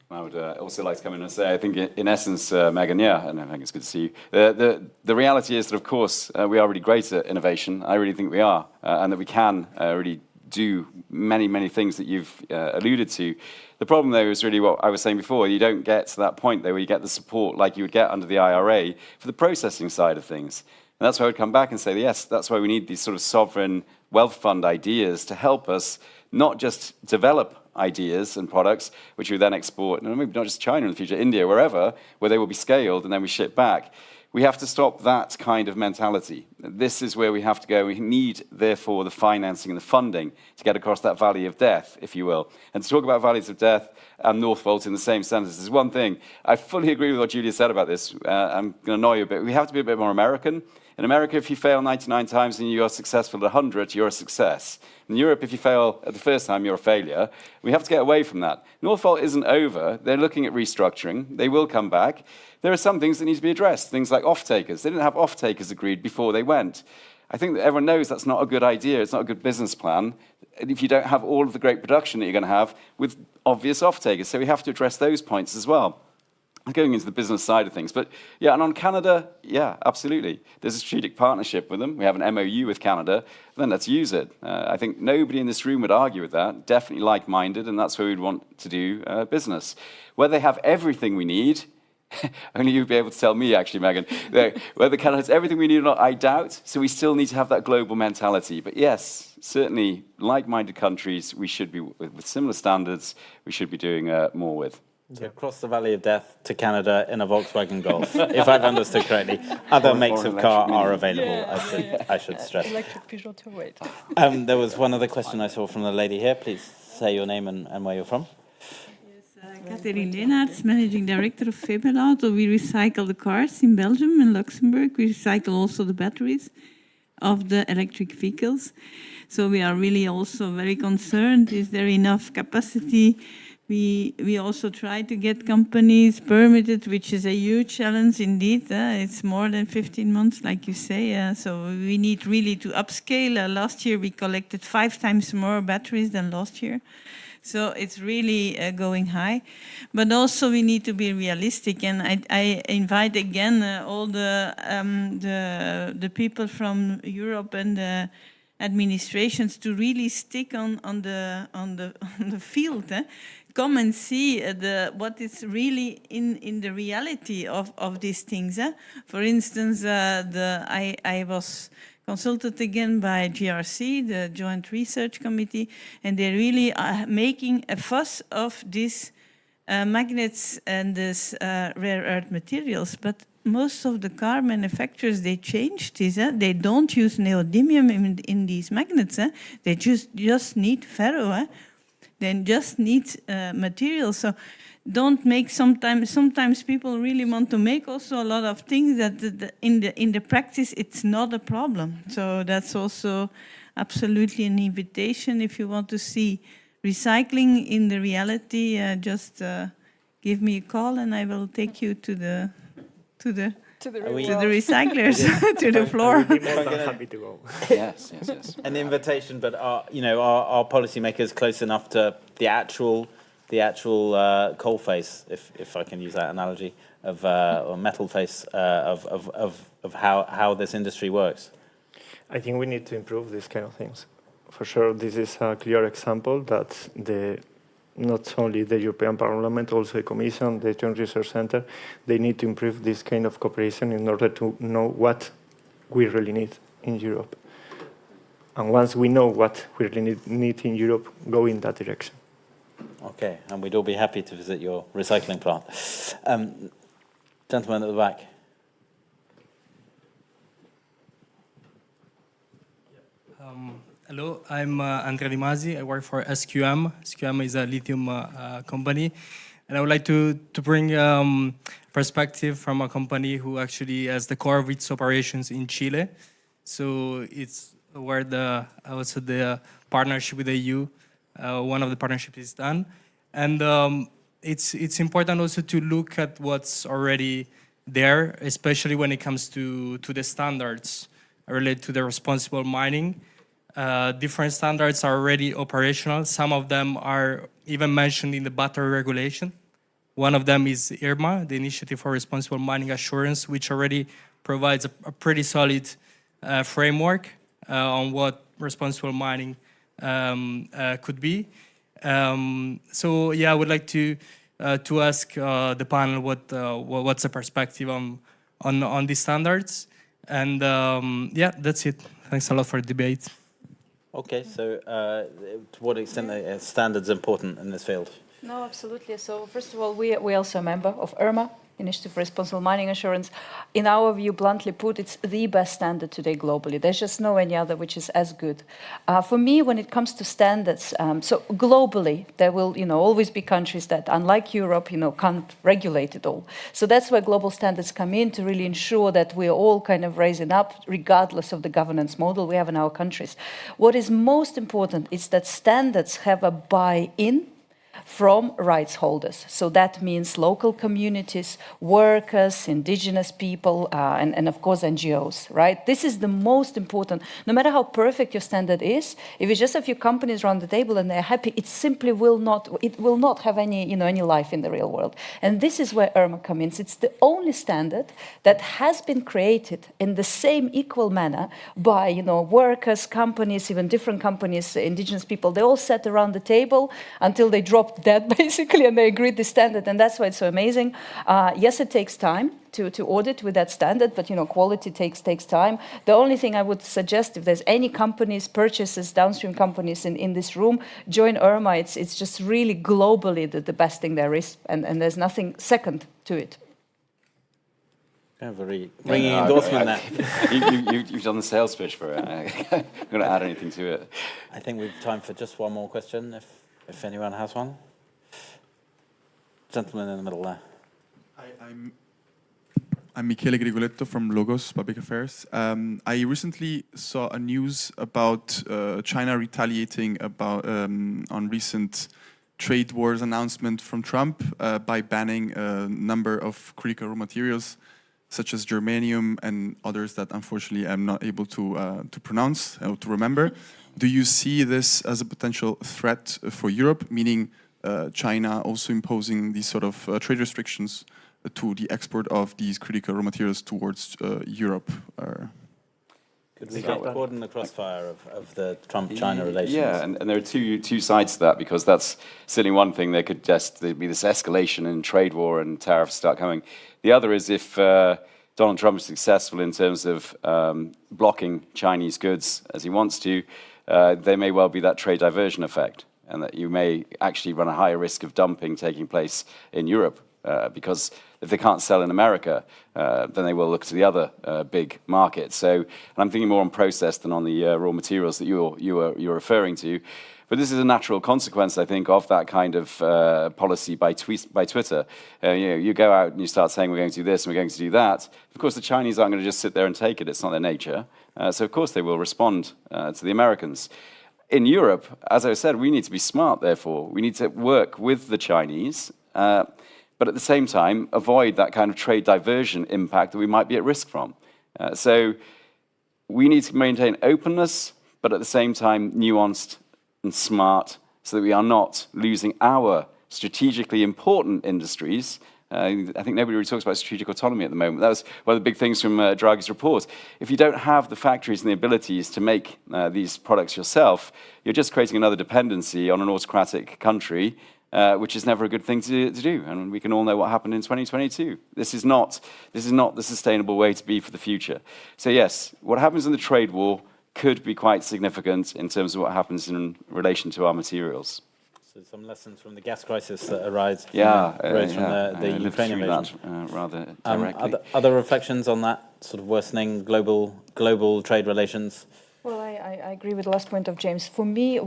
I would also like to come in and say, I think in essence, Megan, yeah, and I think it's good to see you. The reality is that, of course, we are really great at innovation. I really think we are, and that we can really do many, many things that you've alluded to. The problem, though, is really what I was saying before. You don't get to that point, though, where you get the support like you would get under the IRA for the processing side of things. And that's why I would come back and say, yes, that's why we need these sort of sovereign wealth fund ideas to help us not just develop ideas and products, which we then export, and maybe not just China in the future, India, wherever, where they will be scaled and then we ship back. We have to stop that kind of mentality. This is where we have to go. We need, therefore, the financing and the funding to get across that valley of death, if you will. And to talk about valleys of death and Northvolt in the same sentence is one thing. I fully agree with what Julia said about this. I'm going to annoy you a bit. We have to be a bit more American. In America, if you fail 99 times and you are successful at 100, you're a success. In Europe, if you fail at the first time, you're a failure. We have to get away from that. Northvolt isn't over. They're looking at restructuring. They will come back. There are some things that need to be addressed, things like off-takers. They didn't have off-takers agreed before they went. I think that everyone knows that's not a good idea. It's not a good business plan if you don't have all of the great production that you're going to have with obvious off-takers. So we have to address those points as well. Going into the business side of things. But yeah, and on Canada, yeah, absolutely. There's a strategic partnership with them. We have an MOU with Canada. Then let's use it. I think nobody in this room would argue with that. Definitely like-minded, and that's where we'd want to do business. Whether they have everything we need, only you'd be able to tell me, actually, Megan. Whether Canada has everything we need or not, I doubt. So we still need to have that global mentality. But yes, certainly, like-minded countries, we should be, with similar standards, we should be doing more with. So across the valley of death to Canada in a Volkswagen Golf, if I've understood correctly. Other makes of car are available, I should stress. Electric Peugeot 208. There was one other question I saw from the lady here. Please say your name and where you're from. Catherine Leenaerts, Managing Director of Febel Auto. We recycle the cars in Belgium and Luxembourg. We recycle also the batteries of the electric vehicles. So we are really also very concerned. Is there enough capacity? We also try to get companies permitted, which is a huge challenge indeed. It's more than 15 months, like you say. So we need really to upscale. Last year we collected 5 times more batteries than last year. So it's really going high. But also we need to be realistic. And I invite again all the people from Europe and the administrations to really stick on the field. Come and see what is really in the reality of these things. For instance, I was consulted again by GRC, the Joint Research Committee, and they really are making a fuss of these magnets and these rare earth materials. But most of the car manufacturers, they changed this. They don't use neodymium in these magnets. They just need ferro. They just need materials. So don't make sometimes people really want to make also a lot of things that in the practice it's not a problem. So that's also absolutely an invitation if you want to see recycling in the reality. Just give me a call, and I will take you to the recyclers. recyclers, to the floor. I'll be more than happy to go. Yes. An invitation, but are policymakers close enough to the actual coal face, if I can use that analogy, of or metal face of how this industry works? I think we need to improve these kind of things. For sure, this is a clear example that not only the European Parliament, also the Commission, the Joint Research Centre, they need to improve this kind of cooperation in order to know what we really need in Europe. And once we know what we really need in Europe, go in that direction. Okay, and we'd all be happy to visit your recycling plant. Gentleman at the back. Hello, I'm Andrea Rimasi. I work for SQM. SQM is a lithium company. And I would like to bring perspective from a company who actually has the core of its operations in Chile. So it's where the partnership with the EU, one of the partnerships is done. And it's important also to look at what's already there, especially when it comes to the standards related to the responsible mining. Different standards are already operational. Some of them are even mentioned in the battery regulation. One of them is IRMA, the Initiative for Responsible Mining Assurance, which already provides a pretty solid framework on what responsible mining could be. So yeah, I would like to ask the panel what's the perspective on these standards. And yeah, that's it. Thanks a lot for the debate. Okay, so to what extent are standards important in this field? No, absolutely. So first of all, we also a member of IRMA, Initiative for Responsible Mining Assurance. In our view, bluntly put, it's the best standard today globally. There's just no any other which is as good. For me, when it comes to standards, so globally, there will always be countries that, unlike Europe, can't regulate it all. So that's where global standards come in to really ensure that we're all kind of raising up, regardless of the governance model we have in our countries. What is most important is that standards have a buy-in from rights holders. So that means local communities, workers, indigenous people, and of course NGOs, right? This is the most important. No matter how perfect your standard is, if you just have a few companies around the table and they're happy, it simply will not have any life in the real world. And this is where IRMA comes in. It's the only standard that has been created in the same equal manner by, workers, companies, even different companies, indigenous people. They all sat around the table until they dropped dead, basically, and they agreed the standard, and that's why it's so amazing. Yes, it takes time to audit with that standard, but quality takes time. The only thing I would suggest, if there's any companies, purchases, downstream companies in this room, join IRMA. It's just really globally the best thing there is, and there's nothing second to it. Kind of a ringing endorsement there. You've done the sales pitch for it. I'm going to add anything to it. I think we've time for just one more question, if anyone has one. Gentleman in the middle there. I'm Michele Grigoletto from Logos Public Affairs. I recently saw a news about China retaliating on recent trade wars announcement from Trump by banning a number of critical raw materials, such as germanium and others that unfortunately I'm not able to pronounce or to remember. Do you see this as a potential threat for Europe, meaning China also imposing these sort of trade restrictions to the export of these critical raw materials towards Europe? Could we get caught in the crossfire of the Trump-China relations? Yeah, and there are two sides to that, because that's certainly one thing. There could just be this escalation in trade war and tariffs start coming. The other is if Donald Trump is successful in terms of blocking Chinese goods as he wants to, there may well be that trade diversion effect, and that you may actually run a higher risk of dumping taking place in Europe, because if they can't sell in America, then they will look to the other big markets. So, and I'm thinking more on process than on the raw materials that you're referring to. But this is a natural consequence, I think, of that kind of policy by Twitter. You go out and you start saying we're going to do this and we're going to do that. Of course, the Chinese aren't going to just sit there and take it. It's not their nature. So, of course, they will respond to the Americans. In Europe, as I said, we need to be smart, therefore. We need to work with the Chinese. But but at the same time, avoid that kind of trade diversion impact that we might be at risk from. So we need to maintain openness, but at the same time, nuanced and smart, so that we are not losing our strategically important industries. I think nobody really talks about strategic autonomy at the moment. That was one of the big things from Draghi's report. If you don't have the factories and the abilities to make these products yourself, you're just creating another dependency on an autocratic country, which is never a good thing to do. And we can all know what happened in 2022. This is not the sustainable way to be for the future. So yes, what happens in the trade war could be quite significant in terms of what happens in relation to our materials. So some lessons from the gas crisis that arose from the Ukrainian invasion. Rather directly. Other reflections on that sort of worsening global trade relations? Well, I agree with the last point of James. For me,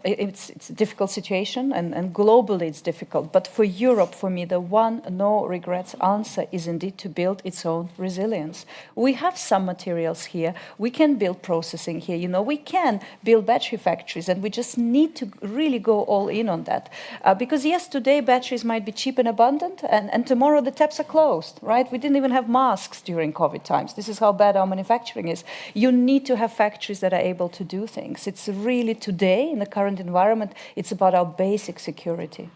it's a difficult situation, and globally it's difficult. But for Europe, for me, the one no regrets answer is indeed to build its own resilience. We have some materials here. We can build processing here. You know, we can build battery factories, and we just need to really go all in on that. Because yes, today batteries might be cheap and abundant, and tomorrow the taps are closed, right? We didn't even have masks during COVID times. This is how bad our manufacturing is. You need to have factories that are able to do things. It's really today, in the current environment, it's about our basic security.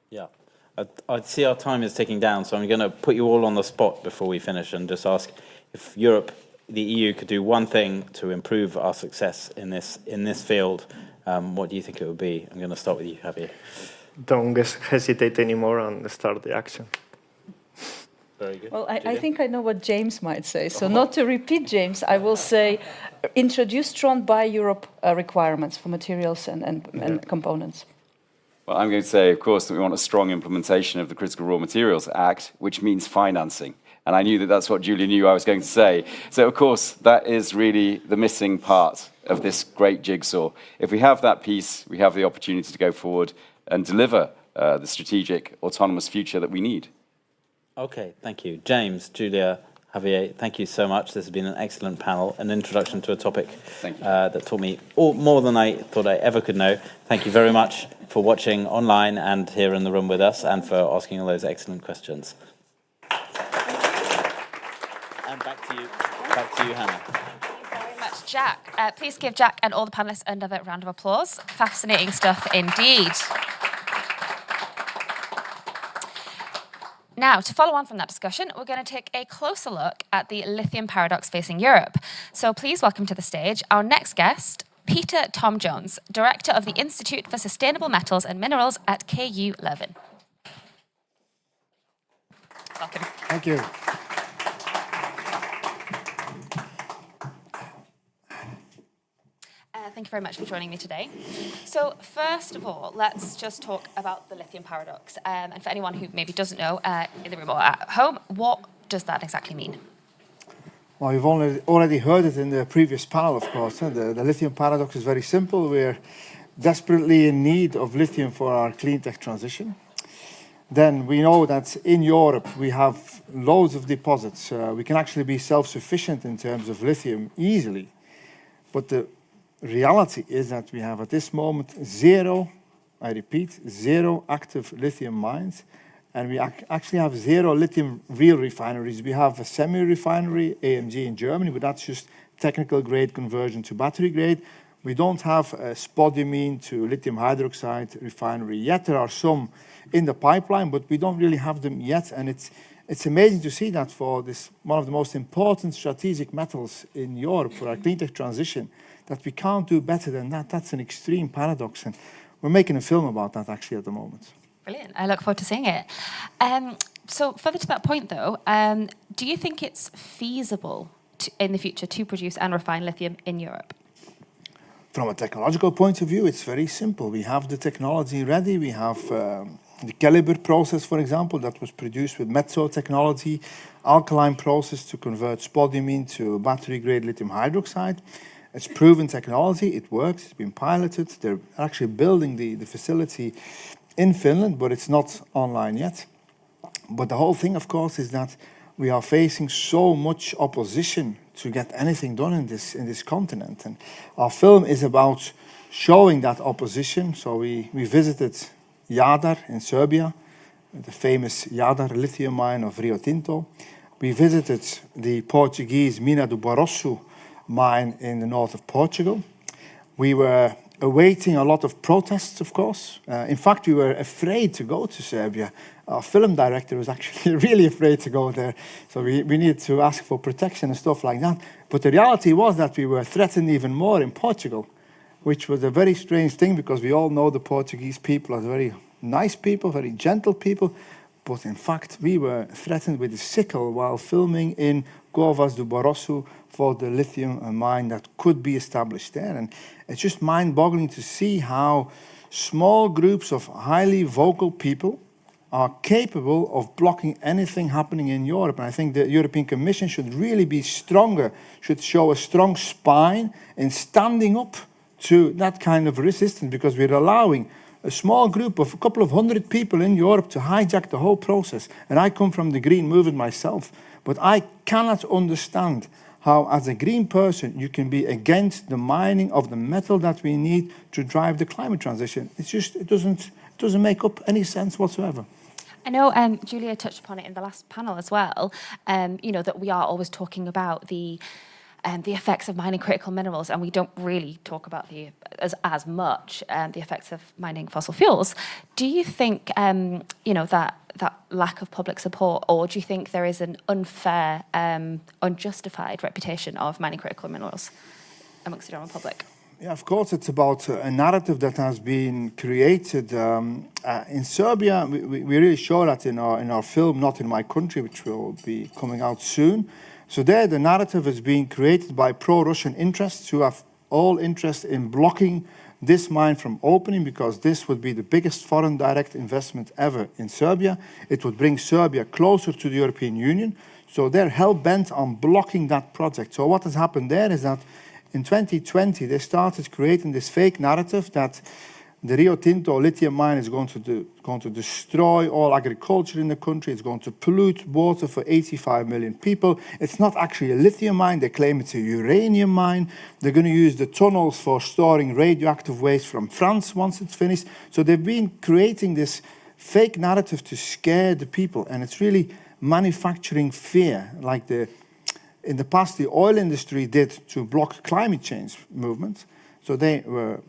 Yeah. I see our time is ticking down, so I'm going to put you all on the spot before we finish and just ask if Europe, the EU, could do one thing to improve our success in this field. What do you think it would be? I'm going to start with you, Javier. Don't hesitate anymore and start the action. Very good. Well, I think I know what James might say. So not to repeat James, I will say introduce strong Buy Europe requirements for materials and components. Well, I'm going to say, of course, that we want a strong implementation of the Critical Raw Materials Act, which means financing. And I knew that that's what Julia knew I was going to say. So, of course, that is really the missing part of this great jigsaw. If we have that piece, we have the opportunity to go forward and deliver the strategic, autonomous future that we need. Okay, thank you. James, Julia, Javier, thank you so much. This has been an excellent panel, an introduction to a topic that taught me more than I thought I ever could know. Thank you very much for watching online and here in the room with us, and for asking all those excellent questions. And back to you, Hannah. Thank you very much, Jack. Please give Jack and all the panelists another round of applause. Fascinating stuff indeed. Now, to follow on from that discussion, we're going to take a closer look at the lithium paradox facing Europe. So please welcome to the stage our next guest, Peter Tom Jones, Director of the Institute for Sustainable Metals and Minerals at KU Leuven. Welcome. Thank you. Thank you very much for joining me today. So first of all, let's just talk about the lithium paradox. And for anyone who maybe doesn't know, in the room or at home, what does that exactly mean? Well, you've already heard it in the previous panel, of course. The lithium paradox is very simple. We're desperately in need of lithium for our clean tech transition. Then we know that in Europe we have loads of deposits. We can actually be self-sufficient in terms of lithium easily. But the reality is that we have at this moment zero active lithium mines, and we actually have zero lithium real refineries. We have a semi-refinery, AMG in Germany, but that's just technical grade conversion to battery grade. We don't have a spodumene to lithium hydroxide refinery yet. There are some in the pipeline, but we don't really have them yet, and it's amazing to see that for this one of the most important strategic metals in Europe for our clean tech transition, that we can't do better than that. That's an extreme paradox, and we're making a film about that actually at the moment. Brilliant. I look forward to seeing it. So further to that point, though, do you think it's feasible in the future to produce and refine lithium in Europe? From a technological point of view, it's very simple. We have the technology ready. We have the Calibre process, for example, that was produced with Metso technology, alkaline process to convert spodumene to battery-grade lithium hydroxide. It's proven technology, it works, it's been piloted. They're actually building the facility in Finland, but it's not online yet. But the whole thing, of course, is that we are facing so much opposition to get anything done in this continent. And our film is about showing that opposition. So we visited Jadar in Serbia, the famous Jadar lithium mine of Rio Tinto. We visited the Portuguese Mina do Barroso mine in the north of Portugal. We were awaiting a lot of protests, of course. In fact, we were afraid to go to Serbia. Our film director was actually really afraid to go there. So we needed to ask for protection and stuff like that. But the reality was that we were threatened even more in Portugal, which was a very strange thing because we all know the Portuguese people as very nice people, very gentle people. But in fact, we were threatened with a sickle while filming in Covas do Barroso for the lithium mine that could be established there. And it's just mind-boggling to see how small groups of highly vocal people are capable of blocking anything happening in Europe. And I think the European Commission should really be stronger, should show a strong spine in standing up to that kind of resistance, because we're allowing a small group of a couple of hundred people in Europe to hijack the whole process. And I come from the green movement myself, but I cannot understand how, as a green person, you can be against the mining of the metal that we need to drive the climate transition. It's just, it doesn't make up any sense whatsoever. I know Julia touched upon it in the last panel as well, you know, that we are always talking about the effects of mining critical minerals, and we don't really talk about as much the effects of mining fossil fuels. Do you think, you know, that lack of public support, or do you think there is an unfair, unjustified reputation of mining critical minerals amongst the general public? Yeah, of course, it's about a narrative that has been created in Serbia. We really show that in our film, Not in My Country, which will be coming out soon. So there, the narrative is being created by pro-Russian interests who have all interest in blocking this mine from opening, because this would be the biggest foreign direct investment ever in Serbia. It would bring Serbia closer to the European Union. So they're hell-bent on blocking that project. So what has happened there is that in 2020, they started creating this fake narrative that the Rio Tinto lithium mine is going to destroy all agriculture in the country. It's going to pollute water for 85 million people. It's not actually a lithium mine. They claim it's a uranium mine. They're going to use the tunnels for storing radioactive waste from France once it's finished. So they've been creating this fake narrative to scare the people. And it's really manufacturing fear, like in the past the oil industry did to block climate change movements. So they were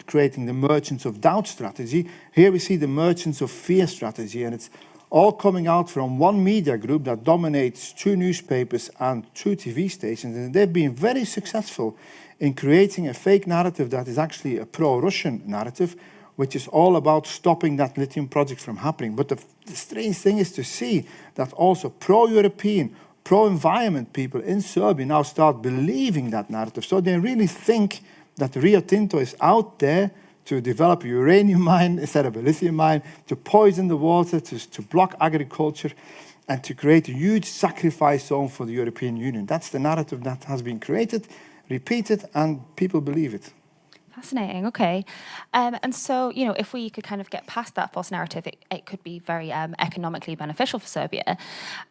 creating the merchants of doubt strategy. Here we see the merchants of fear strategy, and it's all coming out from one media group that dominates 2 newspapers and 2 TV stations. And they've been very successful in creating a fake narrative that is actually a pro-Russian narrative, which is all about stopping that lithium project from happening. But the strange thing is to see that also pro-European, pro-environment people in Serbia now start believing that narrative. So they really think that Rio Tinto is out there to develop a uranium mine instead of a lithium mine, to poison the water, to block agriculture, and to create a huge sacrifice zone for the European Union. That's the narrative that has been created, repeated, and people believe it. Fascinating, okay. And so, you know, if we could kind of get past that false narrative, it could be very economically beneficial for Serbia.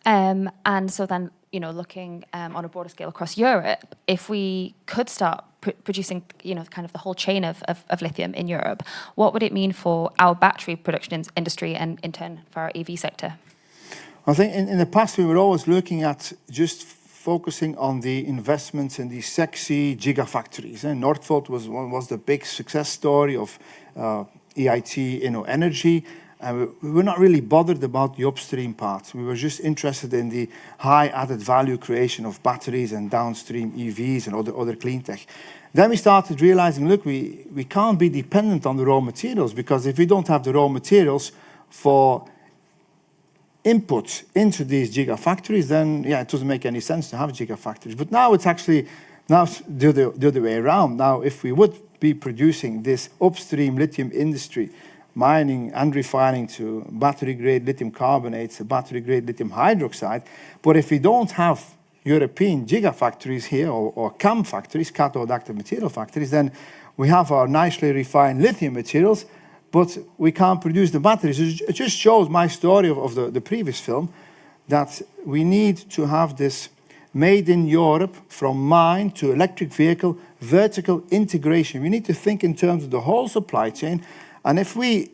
And so then, you know, looking on a broader scale across Europe, if we could start producing, you know, kind of the whole chain of lithium in Europe, what would it mean for our battery production industry and in turn for our EV sector? I think in the past we were always looking at just focusing on the investments in these sexy gigafactories. And Northvolt was the big success story of EIT Energy. And we were not really bothered about the upstream part. We were just interested in the high added value creation of batteries and downstream EVs and other clean tech. Then we started realizing, look, we can't be dependent on the raw materials, because if we don't have the raw materials for inputs into these gigafactories, then yeah, it doesn't make any sense to have gigafactories. But now it's actually the other way around. Now, if we would be producing this upstream lithium industry, mining and refining to battery-grade lithium carbonates, battery-grade lithium hydroxide, but if we don't have European gigafactories here, or CAM factories, cathode active material factories, then we have our nicely refined lithium materials, but we can't produce the batteries. It just shows my story of the previous film, that we need to have this made in Europe, from mine to electric vehicle, vertical integration. We need to think in terms of the whole supply chain. And if we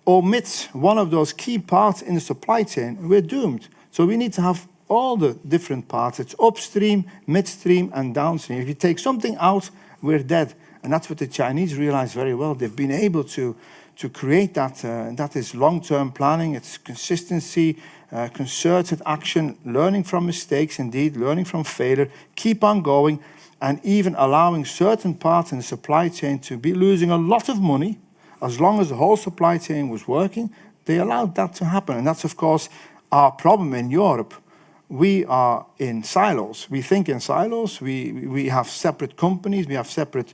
omits one of those key parts in the supply chain, we're doomed. So we need to have all the different parts. It's upstream, midstream, and downstream. If you take something out, we're dead. And that's what the Chinese realize very well. They've been able to create that. And that is long-term planning. It's consistency, concerted action, learning from mistakes, indeed, learning from failure, keep on going, and even allowing certain parts in the supply chain to be losing a lot of money. As long as the whole supply chain was working, they allowed that to happen. And that's, of course, our problem in Europe. We are in silos. We think in silos. We have separate companies. We have separate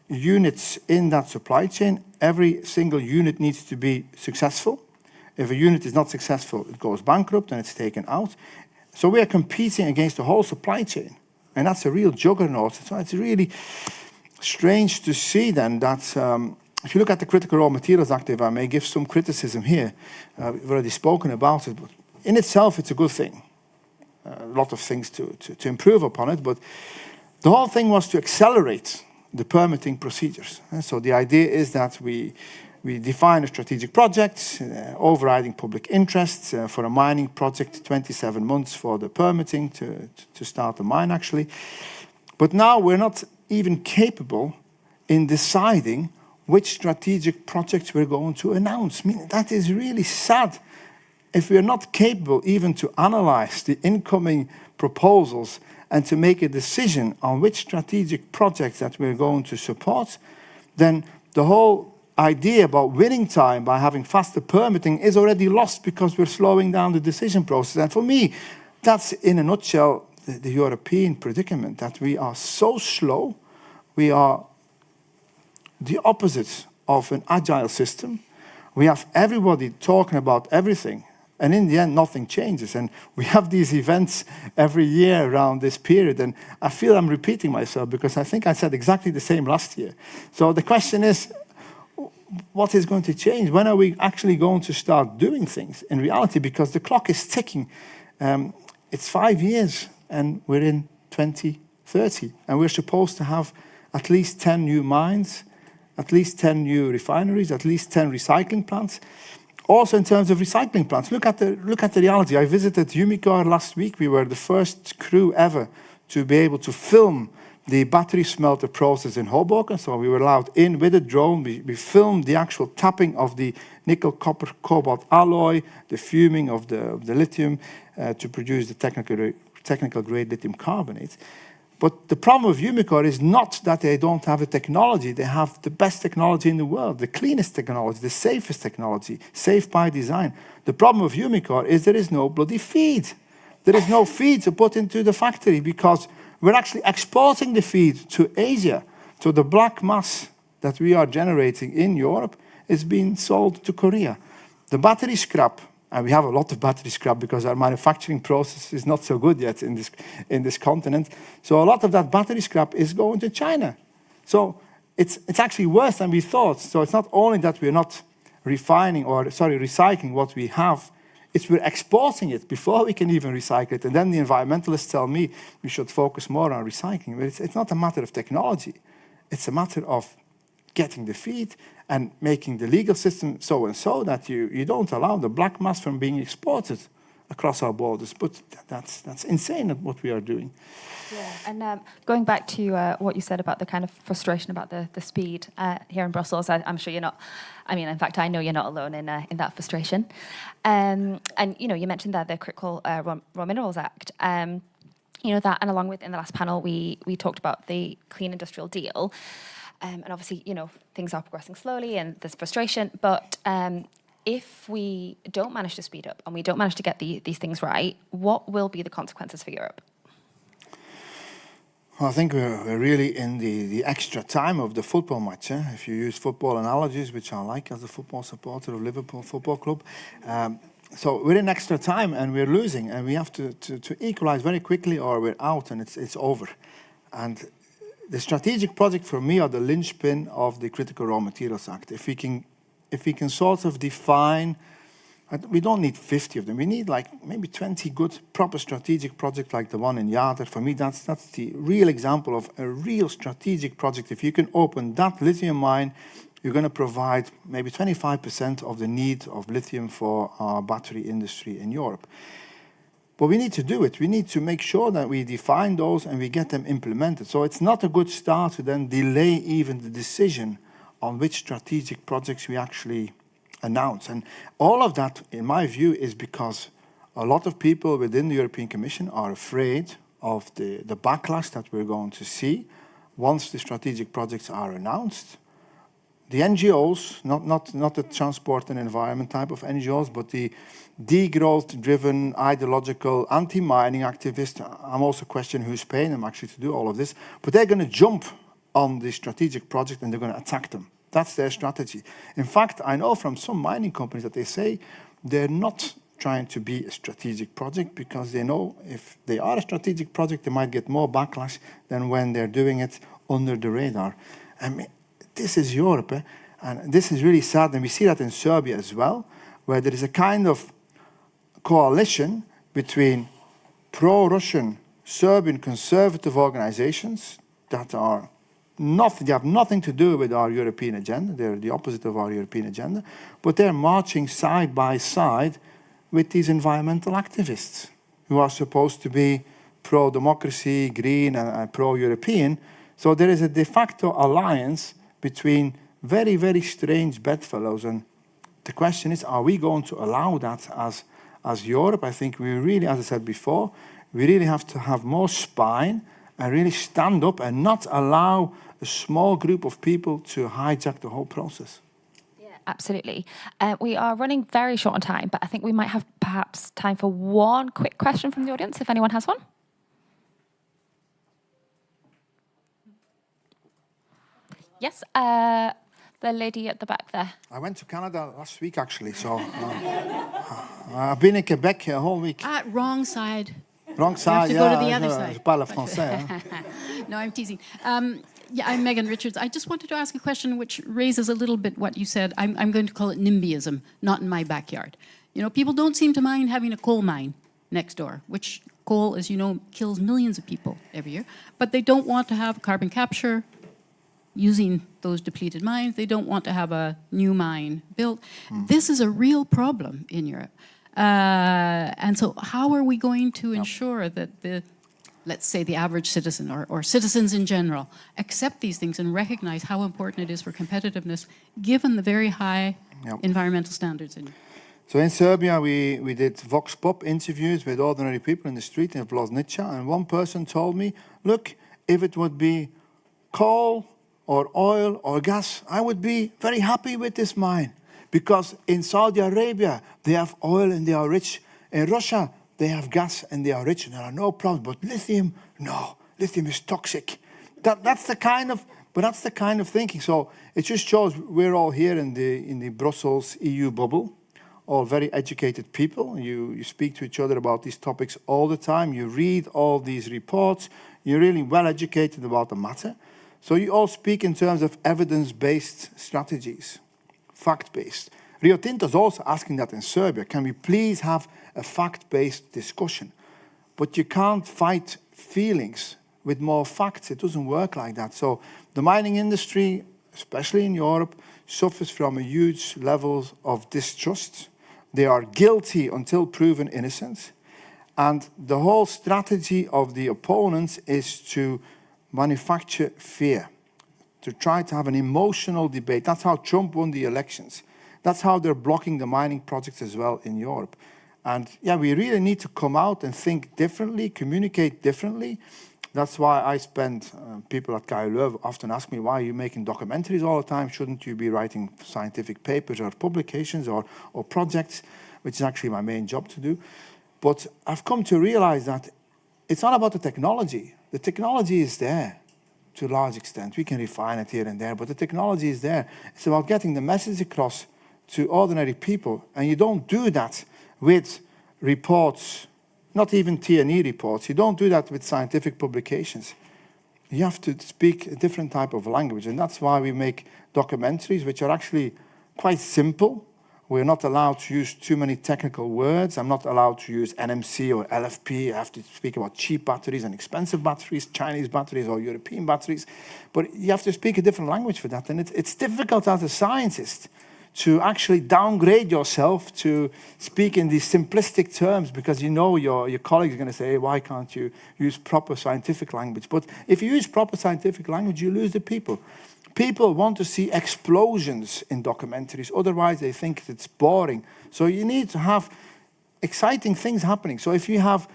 units in that supply chain. Every single unit needs to be successful. If a unit is not successful, it goes bankrupt and it's taken out. So we are competing against the whole supply chain. And that's a real juggernaut. So it's really strange to see then that if you look at the Critical Raw Materials Act, if I may give some criticism here, we've already spoken about it, but in itself it's a good thing. A lot of things to improve upon it, but the whole thing was to accelerate the permitting procedures. And so the idea is that we define a strategic project, overriding public interests for a mining project, 27 months for the permitting to start the mine actually. But now we're not even capable in deciding which strategic projects we're going to announce. I mean, that is really sad. If we are not capable even to analyze the incoming proposals and to make a decision on which strategic projects that we're going to support, then the whole idea about winning time by having faster permitting is already lost because we're slowing down the decision process. And for me, that's in a nutshell the European predicament, that we are so slow. We are the opposite of an agile system. We have everybody talking about everything. And in the end, nothing changes. And we have these events every year around this period. And I feel I'm repeating myself because I think I said exactly the same last year. So the question is, what is going to change? When are we actually going to start doing things in reality? Because the clock is ticking. It's 5 years and we're in 2030. And we're supposed to have at least 10 new mines, at least 10 new refineries, at least 10 recycling plants. Also in terms of recycling plants, look at the reality. I visited Umicore last week. We were the first crew ever to be able to film the battery smelter process in Hoboken. So we were allowed in with a drone. We filmed the actual tapping of the nickel, copper, cobalt alloy, the fuming of the lithium to produce the technical grade lithium carbonate. But the problem with Umicore is not that they don't have the technology. They have the best technology in the world, the cleanest technology, the safest technology, safe by design. The problem with Umicore is there is no bloody feed. There is no feed to put into the factory because we're actually exporting the feed to Asia. So the black mass that we are generating in Europe is being sold to Korea. The battery scrap, and we have a lot of battery scrap because our manufacturing process is not so good yet in this continent. So a lot of that battery scrap is going to China. So it's actually worse than we thought. So it's not only that we're not recycling what we have, it's we're exporting it before we can even recycle it. And then the environmentalists tell me we should focus more on recycling. But it's not a matter of technology. It's a matter of getting the feed and making the legal system so and so that you don't allow the black mass from being exported across our borders. But that's insane what we are doing. Yeah, and going back to what you said about the kind of frustration about the speed here in Brussels, I'm sure you're not. I mean, in fact, I know you're not alone in that frustration. And you mentioned that the Critical Raw Minerals Act. That, and along with in the last panel, we talked about the Clean Industrial Deal. And obviously, things are progressing slowly and there's frustration. But if we don't manage to speed up and we don't manage to get these things right, what will be the consequences for Europe? Well, I think we're really in the extra time of the football match. If you use football analogies, which I like as a football supporter of Liverpool Football Club. So we're in extra time and we're losing. And we have to equalize very quickly or we're out and it's over. And the strategic project for me are the linchpin of the Critical Raw Materials Act. If we can sort of define, we don't need 50 of them. We need like maybe 20 good, proper strategic projects like the one in Yader. For me, that's the real example of a real strategic project. If you can open that lithium mine you're going to provide maybe 25% of the need of lithium for our battery industry in Europe. But we need to do it. We need to make sure that we define those and we get them implemented. So it's not a good start to then delay even the decision on which strategic projects we actually announce. And all of that, in my view, is because a lot of people within the European Commission are afraid of the backlash that we're going to see once the strategic projects are announced. The NGOs, not the transport and environment type of NGOs, but the degrowth-driven, ideological, anti-mining activists, I'm also questioning who's paying them actually to do all of this, but they're going to jump on the strategic project and they're going to attack them. That's their strategy. In fact, I know from some mining companies that they say they're not trying to be a strategic project because they know if they are a strategic project, they might get more backlash than when they're doing it under the radar. I mean, this is Europe, and this is really sad, and we see that in Serbia as well, where there is a kind of coalition between pro-Russian Serbian conservative organizations that are they have nothing to do with our European agenda. They're the opposite of our European agenda, but they're marching side by side with these environmental activists who are supposed to be pro-democracy, green, and pro-European. So there is a de facto alliance between very, very strange bedfellows. And the question is, are we going to allow that as Europe? I think we really, as I said before, we really have to have more spine and really stand up and not allow a small group of people to hijack the whole process. Yeah, absolutely. We are running very short on time, but I think we might have perhaps time for one quick question from the audience, if anyone has one. Yes, the lady at the back there. I went to Canada last week, actually, so I've been in Quebec a whole week. Wrong side. Wrong side, you have to go to the other side. Je parle français. No, I'm teasing. Yeah, I'm Megan Richards. I just wanted to ask a question which raises a little bit what you said. I'm going to call it NIMBYism, not in my backyard. You know, people don't seem to mind having a coal mine next door, which coal, as you know, kills millions of people every year. But they don't want to have carbon capture using those depleted mines. They don't want to have a new mine built. This is a real problem in Europe. And so how are we going to ensure that let's say the average citizen or citizens in general accept these things and recognize how important it is for competitiveness given the very high environmental standards in Europe? So in Serbia, we did vox pop interviews with ordinary people in the street in Loznica, and one person told me, look, if it would be coal or oil or gas, I would be very happy with this mine. Because in Saudi Arabia, they have oil and they are rich. In Russia, they have gas and they are rich and there are no problems. But lithium, no, lithium is toxic. That's the kind of thinking. So it just shows we're all here in the Brussels EU bubble, all very educated people. You speak to each other about these topics all the time. You read all these reports. You're really well educated about the matter. So you all speak in terms of evidence-based strategies. Fact-based. Rio Tinto is also asking that in Serbia. Can we please have a fact-based discussion? But you can't fight feelings with more facts. It doesn't work like that. So the mining industry, especially in Europe, suffers from a huge level of distrust. They are guilty until proven innocent. And the whole strategy of the opponents is to manufacture fear, to try to have an emotional debate. That's how Trump won the elections. That's how they're blocking the mining projects as well in Europe. And yeah, we really need to come out and think differently, communicate differently. That's why I spend, people at KU Leuven often ask me, why are you making documentaries all the time? Shouldn't you be writing scientific papers or publications or projects, which is actually my main job to do. But I've come to realize that it's not about the technology. The technology is there. To a large extent. We can refine it here and there, but the technology is there. It's about getting the message across to ordinary people, and you don't do that with reports, not even T&E reports. You don't do that with scientific publications. You have to speak a different type of language, and that's why we make documentaries which are actually quite simple, We're not allowed to use too many technical words. I'm not allowed to use NMC or LFP. I have to speak about cheap batteries and expensive batteries, Chinese batteries or European batteries. But you have to speak a different language for that. And it's difficult as a scientist to actually downgrade yourself to speak in these simplistic terms, because you know your colleagues are going to say, hey, why can't you use proper scientific language? But if you use proper scientific language, you lose the people. People want to see explosions in documentaries, otherwise they think it's boring. So you need to have exciting things happening. So if you have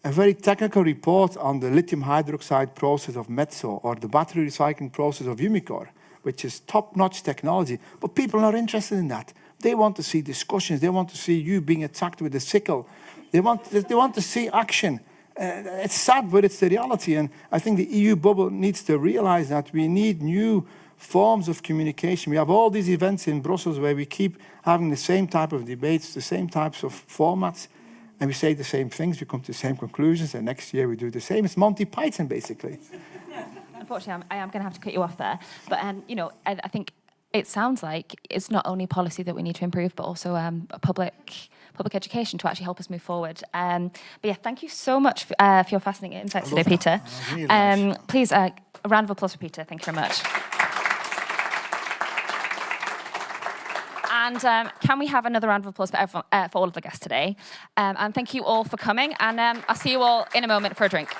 a very technical report on the lithium hydroxide process of Metso or the battery recycling process of Umicore, which is top-notch technology, but people are not interested in that. They want to see discussions. They want to see you being attacked with a sickle. They want to see action. It's sad, but it's the reality. And I think the EU bubble needs to realize that we need new forms of communication. We have all these events in Brussels where we keep having the same type of debates, the same types of formats, and we say the same things, we come to the same conclusions, and next year we do the same. It's Monty Python, basically. Unfortunately, I am going to have to cut you off there. But, you know, I think it sounds like it's not only policy that we need to improve, but also public education to actually help us move forward. But yeah, thank you so much for your fascinating insights today, Peter. Really nice. Please, a round of applause for Peter. Thank you very much. And can we have another round of applause for everyone, for all of the guests today? And thank you all for coming. And I'll see you all in a moment for a drink.